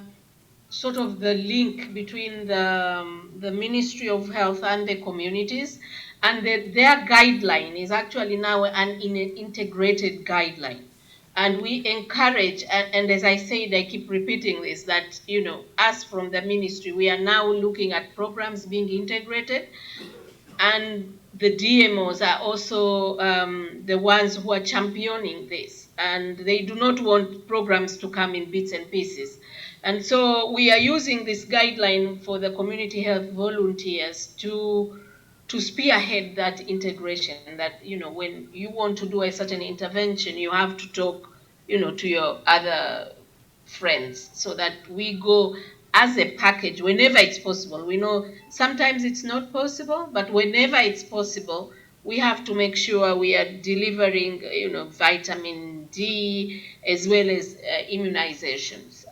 sort of the link between the Ministry of Health and the communities, and their guideline is actually now an integrated guideline. And we encourage, and as I said, I keep repeating this, that, us from the ministry, we are now looking at programs being integrated, and the DMOs are also the ones who are championing this, and they do not want programs to come in bits and pieces. And so we are using this guideline for the community health volunteers to spearhead that integration, that, when you want to do a certain intervention, you have to talk, to your other friends, so that we go as a package whenever it's possible. We know sometimes it's not possible, but whenever it's possible, we have to make sure we are delivering, vitamin D as well as immunizations.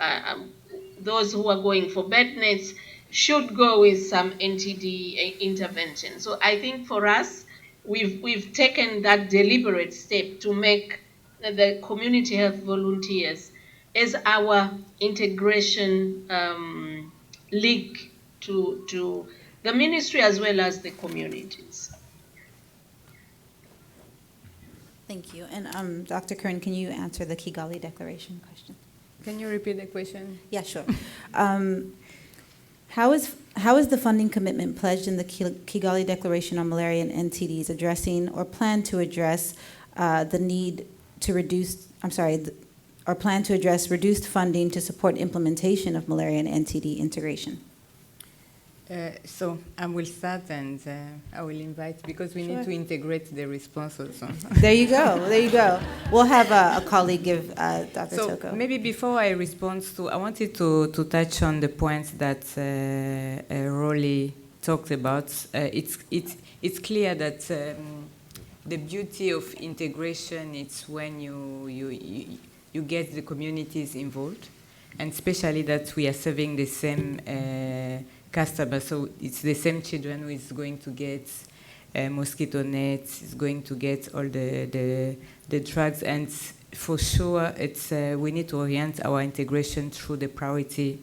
Those who are going for bed nets should go with some NTD intervention. So I think for us, we've taken that deliberate step to make the community health volunteers as our integration link to the ministry as well as the communities. Thank you. And Dr. Kern, can you answer the Kigali Declaration question? Can you repeat the question? Yeah, sure. How is the funding commitment pledged in the Kigali Declaration on Malaria and NTDs addressing or plan to address the need to reduce, or plan to address reduced funding to support implementation of malaria and NTD integration? So I will start and I will invite, because we need to integrate the response also. There you go, there you go. We'll have a colleague give Dr. So Toko. maybe before I respond I wanted to touch on the points that Rolly talked about. It's clear that the beauty of integration is when you get the communities involved, and especially that we are serving the same customers. So it's the same children who is going to get mosquito nets, is going to get all the drugs, and for sure it's we need to orient our integration through the priority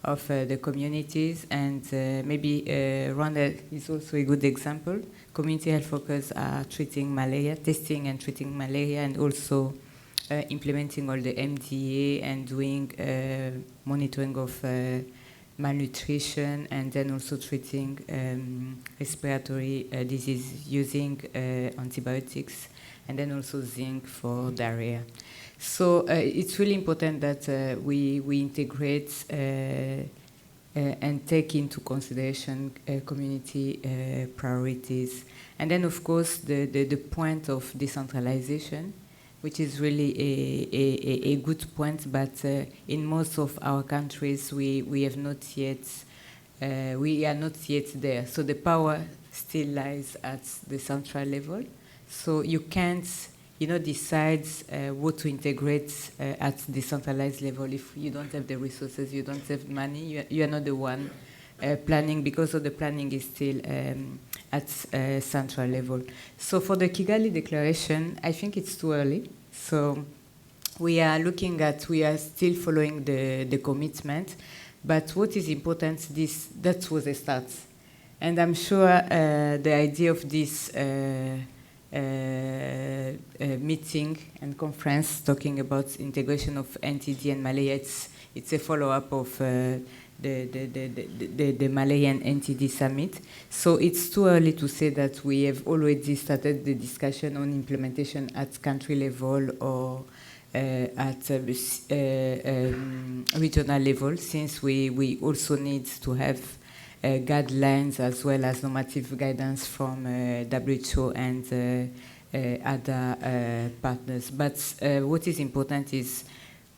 of the communities, and maybe Rwanda is also a good example. Community health workers are treating malaria, testing and treating malaria, and also implementing all the MDA and doing monitoring of malnutrition, and then also treating respiratory disease using antibiotics, and then also zinc for diarrhea. So it's really important that we integrate and take into consideration community priorities. And then, of course, the point of decentralization, which is really a good point, but in most of our countries, we are not yet there. So the power still lies at the central level. So you can't, decide what to integrate at the centralized level if you don't have the resources, you don't have money, you are not the one planning, because of the planning is still at central level. So for the Kigali Declaration, I think it's too early. So we are still following the commitment, but what is important, that was a start. And I'm sure the idea of this meeting and conference talking about integration of NTD and malaria, it's a follow-up of the Malaria and NTD summit. So it's too early to say that we have already started the discussion on implementation at country level or at regional level, since we also need to have guidelines as well as normative guidance from WHO and other partners. But what is important is,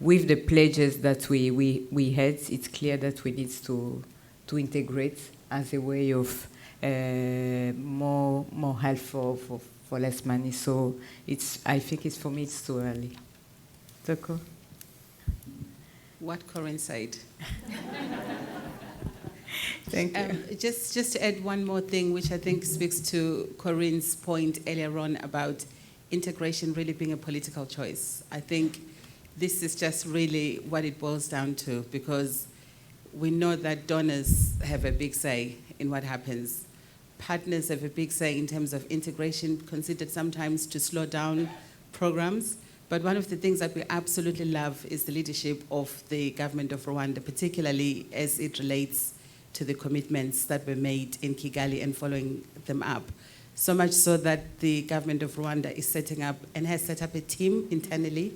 with the pledges that we had, it's clear that we need to integrate as a way of more help for less money. So I think for me it's too early. Toko? What coincide? Thank you. Just to add one more thing, which I think speaks to Corinne's point earlier on about integration really being a political choice. I think this is just really what it boils down to, because we know that donors have a big say in what happens. Partners have a big say in terms of integration, considered sometimes to slow down programs. But one of the things that we absolutely love is the leadership of the government of Rwanda, particularly as it relates to the commitments that were made in Kigali and following them up. So much so that the government of Rwanda is setting up and has set up a team internally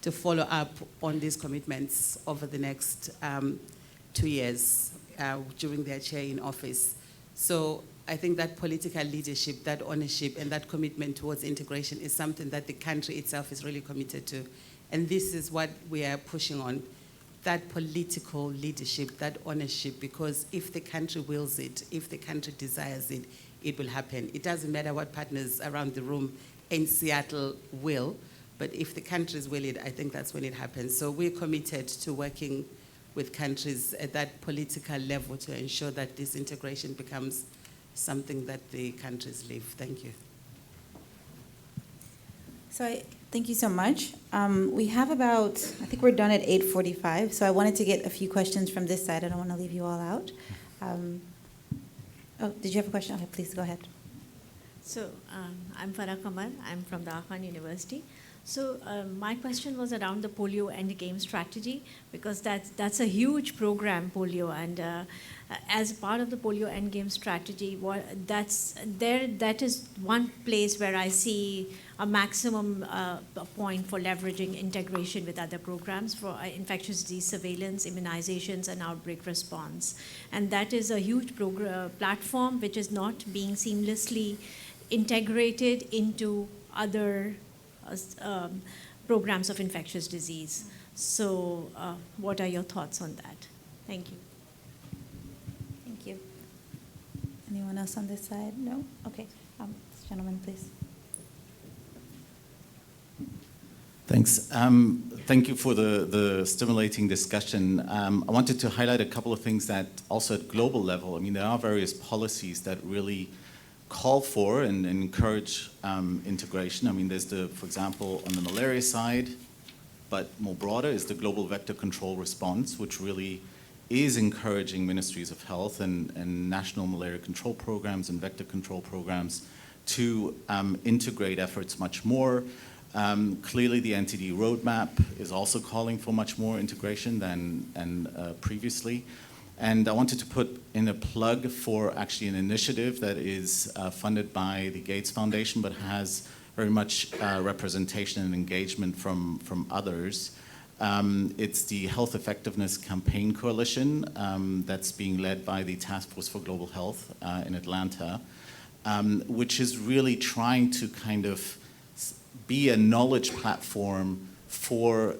to follow up on these commitments over the next 2 years during their chair in office. So I think that political leadership, that ownership, and that commitment towards integration is something that the country itself is really committed to. And this is what we are pushing on, that political leadership, that ownership, because if the country wills it, if the country desires it, it will happen. It doesn't matter what partners around the room in Seattle will, but if the countries will it, I think that's when it happens. So we're committed to working with countries at that political level to ensure that this integration becomes something that the countries live. Thank you. Thank you so much. We have about, I think we're done at 8:45, so I wanted to get a few questions from this side. I don't want to leave you all out. Did you have a question? Okay, please go ahead. So I'm Farah Kamal. I'm from the Afghan University. So my question was around the polio endgame strategy, because that's a huge program, polio, and as part of the polio endgame strategy, that is one place where I see a maximum point for leveraging integration with other programs for infectious disease surveillance, immunizations, and outbreak response. And that is a huge platform which is not being seamlessly integrated into other programs of infectious disease. So what are your thoughts on that? Thank you. Thank you. Anyone else on this side? No? Okay. This gentleman, please. Thanks. Thank you for the stimulating discussion. I wanted to highlight a couple of things that also at global level, I mean, there are various policies that really call for and encourage integration. I mean, there's for example, on the malaria side, but more broader is the global vector control response, which really is encouraging ministries of health and national malaria control programs and vector control programs to integrate efforts much more. Clearly, the NTD roadmap is also calling for much more integration than previously. And I wanted to put in a plug for actually an initiative that is funded by the Gates Foundation, but has very much representation and engagement from others. It's the Health Effectiveness Campaign Coalition that's being led by the Task Force for Global Health in Atlanta, which is really trying to kind of be a knowledge platform for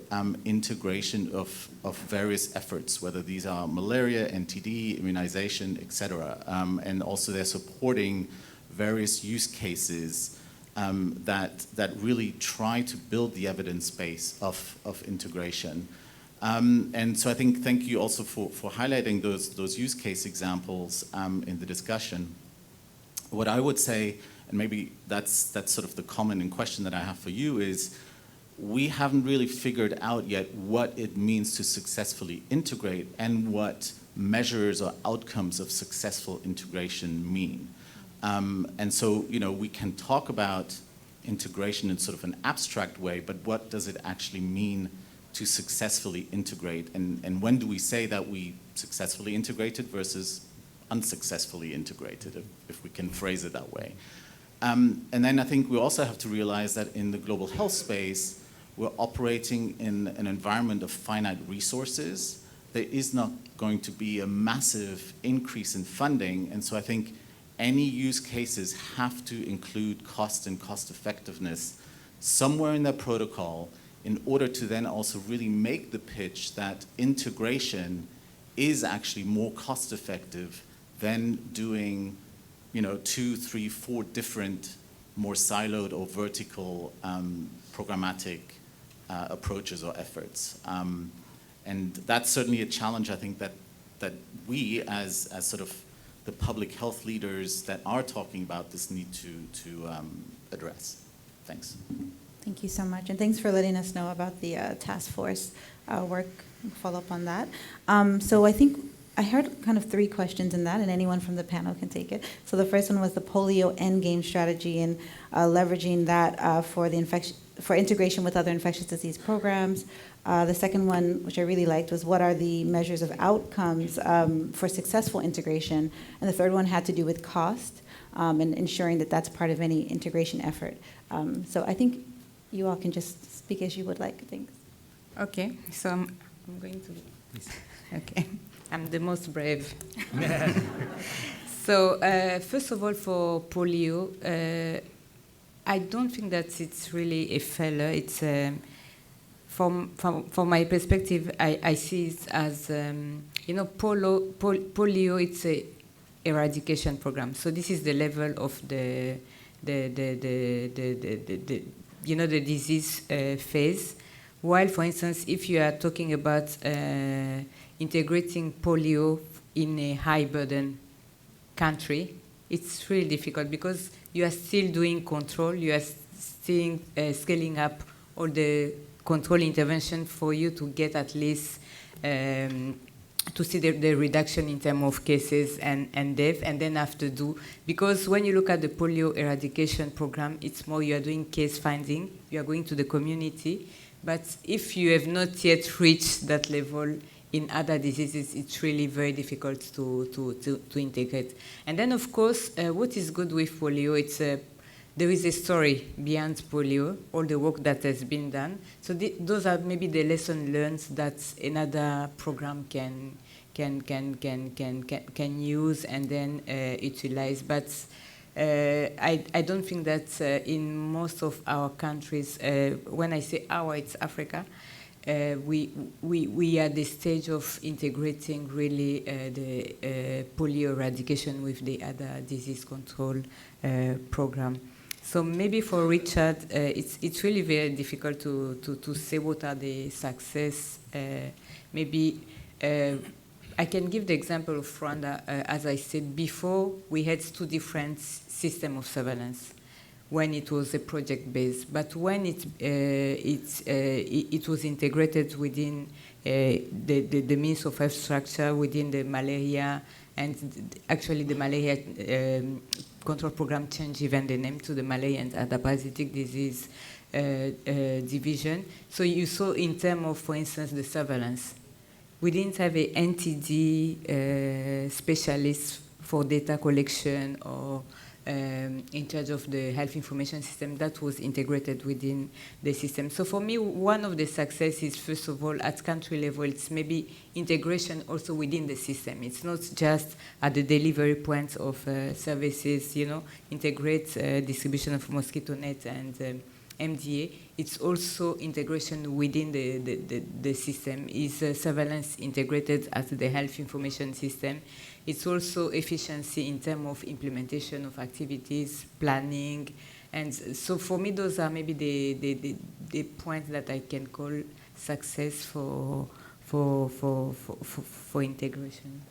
integration of various efforts, whether these are malaria, NTD, immunization, et cetera. And also they're supporting various use cases that really try to build the evidence base of integration. And so I think thank you also for highlighting those use case examples in the discussion. What I would say, and maybe that's sort of the comment and question that I have for you, is we haven't really figured out yet what it means to successfully integrate and what measures or outcomes of successful integration mean. And so, you know, we can talk about integration in sort of an abstract way, but what does it actually mean to successfully integrate? And when do we say that we successfully integrated versus unsuccessfully integrated, if we can phrase it that way? And then I think we also have to realize that in the global health space, we're operating in an environment of finite resources. There is not going to be a massive increase in funding, and so I think any use cases have to include cost and cost effectiveness somewhere in their protocol in order to then also really make the pitch that integration is actually more cost effective than doing, you know, 2, 3, 4 different, more siloed or vertical programmatic approaches or efforts. And that's certainly a challenge, I think, that we as sort of the public health leaders that are talking about this need to address. Thanks. Thank you so much, and thanks for letting us know about the task force work, follow up on that. So I think I heard kind of 3 questions in that, and anyone from the panel can take it. So the first one was the polio endgame strategy and leveraging that for integration with other infectious disease programs. The second one, which I really liked, was what are the measures of outcomes for successful integration? And the third one had to do with cost and ensuring that that's part of any integration effort. So I think you all can just speak as you would like. Thanks. Okay, so I'm going to. Okay, I'm the most brave. So first of all, for polio, I don't think that it's really a failure. It's from my perspective, I see it as you know, polio. It's a eradication program. So this is the level of the you know, the disease phase. While, for instance, if you are talking about integrating polio in a high burden country, it's really difficult because you are still doing control, you are scaling up all the control intervention for you to get at least to see the reduction in terms of cases and death, and then have to do, because when you look at the polio eradication program, it's more you are doing case finding, you are going to the community, but if you have not yet reached that level in other diseases, it's really very difficult to integrate. And then, of course, what is good with polio, there is a story behind polio, all the work that has been done. So those are maybe the lessons learned that another program can use and then utilize. But I don't think that in most of our countries, when I say our, it's Africa, we are at the stage of integrating really the polio eradication with the other disease control program. So maybe for Richard, it's really very difficult to say what are the success. Maybe I can give the example of Rwanda. As I said before, we had two different systems of surveillance when it was a project based, but when it was integrated within the means of health structure within the malaria, and actually the malaria control program changed even the name to the malaria and other parasitic disease division. So you saw in terms of, for instance, the surveillance, we didn't have a NTD specialist for data collection or in charge of the health information system that was integrated within the system. So for me, one of the successes, first of all, at country level, it's maybe integration also within the system. It's not just at the delivery points of services, integrate distribution of mosquito net and MDA. It's also integration within the system. Is surveillance integrated at the health information system? It's also efficiency in terms of implementation of activities, planning, and so for me, those are maybe the points that I can call success for integration.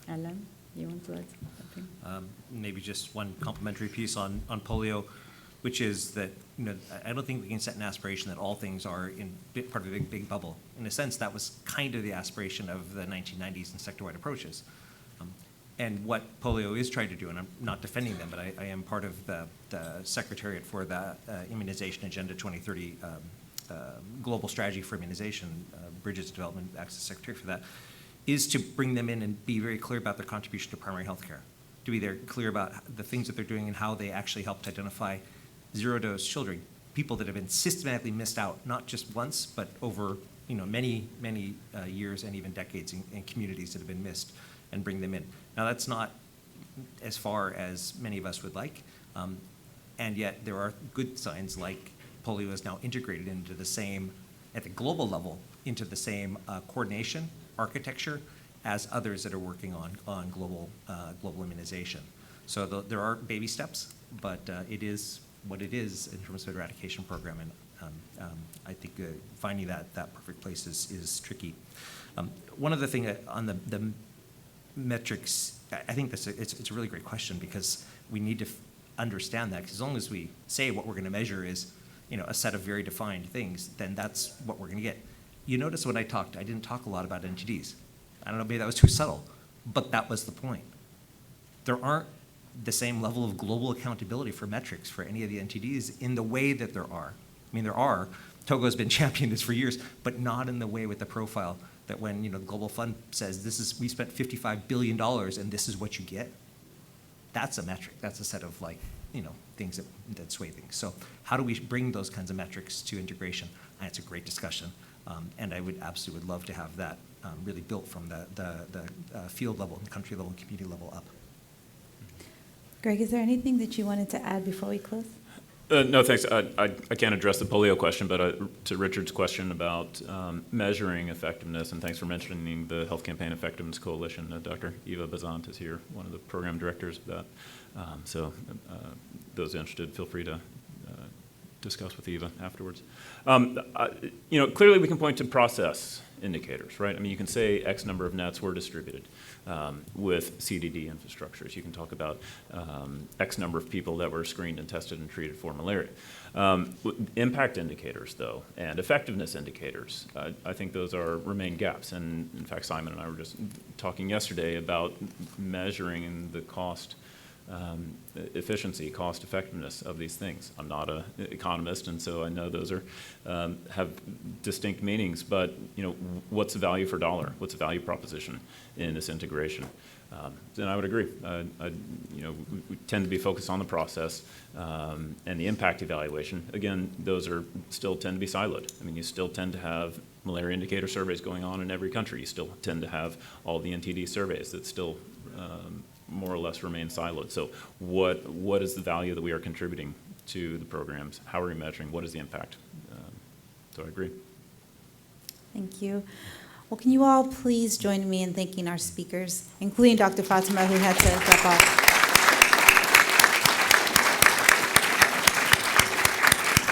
Alan, you want to add something? Maybe just one complimentary piece on polio, which is that I don't think we can set an aspiration that all things are in part of a big bubble. In a sense, that was kind of the aspiration of the 1990s and sector-wide approaches. And what polio is trying to do, and I'm not defending them, but I am part of the Secretariat for the Immunization Agenda 2030 Global Strategy for Immunization, Bridges Development Access Secretary for that, is to bring them in and be very clear about their contribution to primary health care, to be very clear about the things that they're doing and how they actually help to identify zero-dose children, people that have been systematically missed out, not just once, but over many years and even decades in communities that have been missed, and bring them in. Now that's not as far as many of us would like, and yet there are good signs like polio is now integrated into the same, at the global level, into the same coordination architecture as others that are working on global immunization. So there are baby steps, but it is what it is in terms of eradication program, and I think finding that perfect place is tricky. One other thing on the metrics, I think it's a really great question, because we need to understand that, because as long as we say what we're going to measure is a set of very defined things, then that's what we're going to get. You notice when I didn't talk a lot about NTDs. I don't know, maybe that was too subtle, but that was the point. There aren't the same level of global accountability for metrics for any of the NTDs in the way that there are. I mean, there are. Togo's been championing this for years, but not in the way with the profile that when the Global Fund says we spent $55 billion and this is what you get. That's a metric. That's a set of things that sway things. So how do we bring those kinds of metrics to integration? And it's a great discussion, and I would absolutely love to have that really built from the field level, and country level, and community level up. Greg, is there anything that you wanted to add before we close? No, thanks. I can't address the polio question, but to Richard's question about measuring effectiveness, and thanks for mentioning the Health Campaign Effectiveness Coalition. Dr. Eva Bazant is here, one of the program directors of that. So those interested, feel free to discuss with Eva afterwards. Clearly we can point to process indicators, right? I mean, you can say X number of nets were distributed with CDD infrastructures. You can talk about X number of people that were screened and tested and treated for malaria. Impact indicators, though, and effectiveness indicators, I think those remain gaps. And in fact, Simon and I were just talking yesterday about measuring the cost efficiency, cost effectiveness of these things. I'm not an economist, and so I know those have distinct meanings. But what's the value for dollar? What's the value proposition in this integration? And I would agree. We tend to be focused on the process and the impact evaluation. Again, those still tend to be siloed. I mean, you still tend to have malaria indicator surveys going on in every country. You still tend to have all the NTD surveys that still more or less remain siloed. So what is the value that we are contributing to the programs? How are we measuring? What is the impact? So I agree. Thank you. Well, can you all please join me in thanking our speakers, including Dr. Fatma, who had to drop off.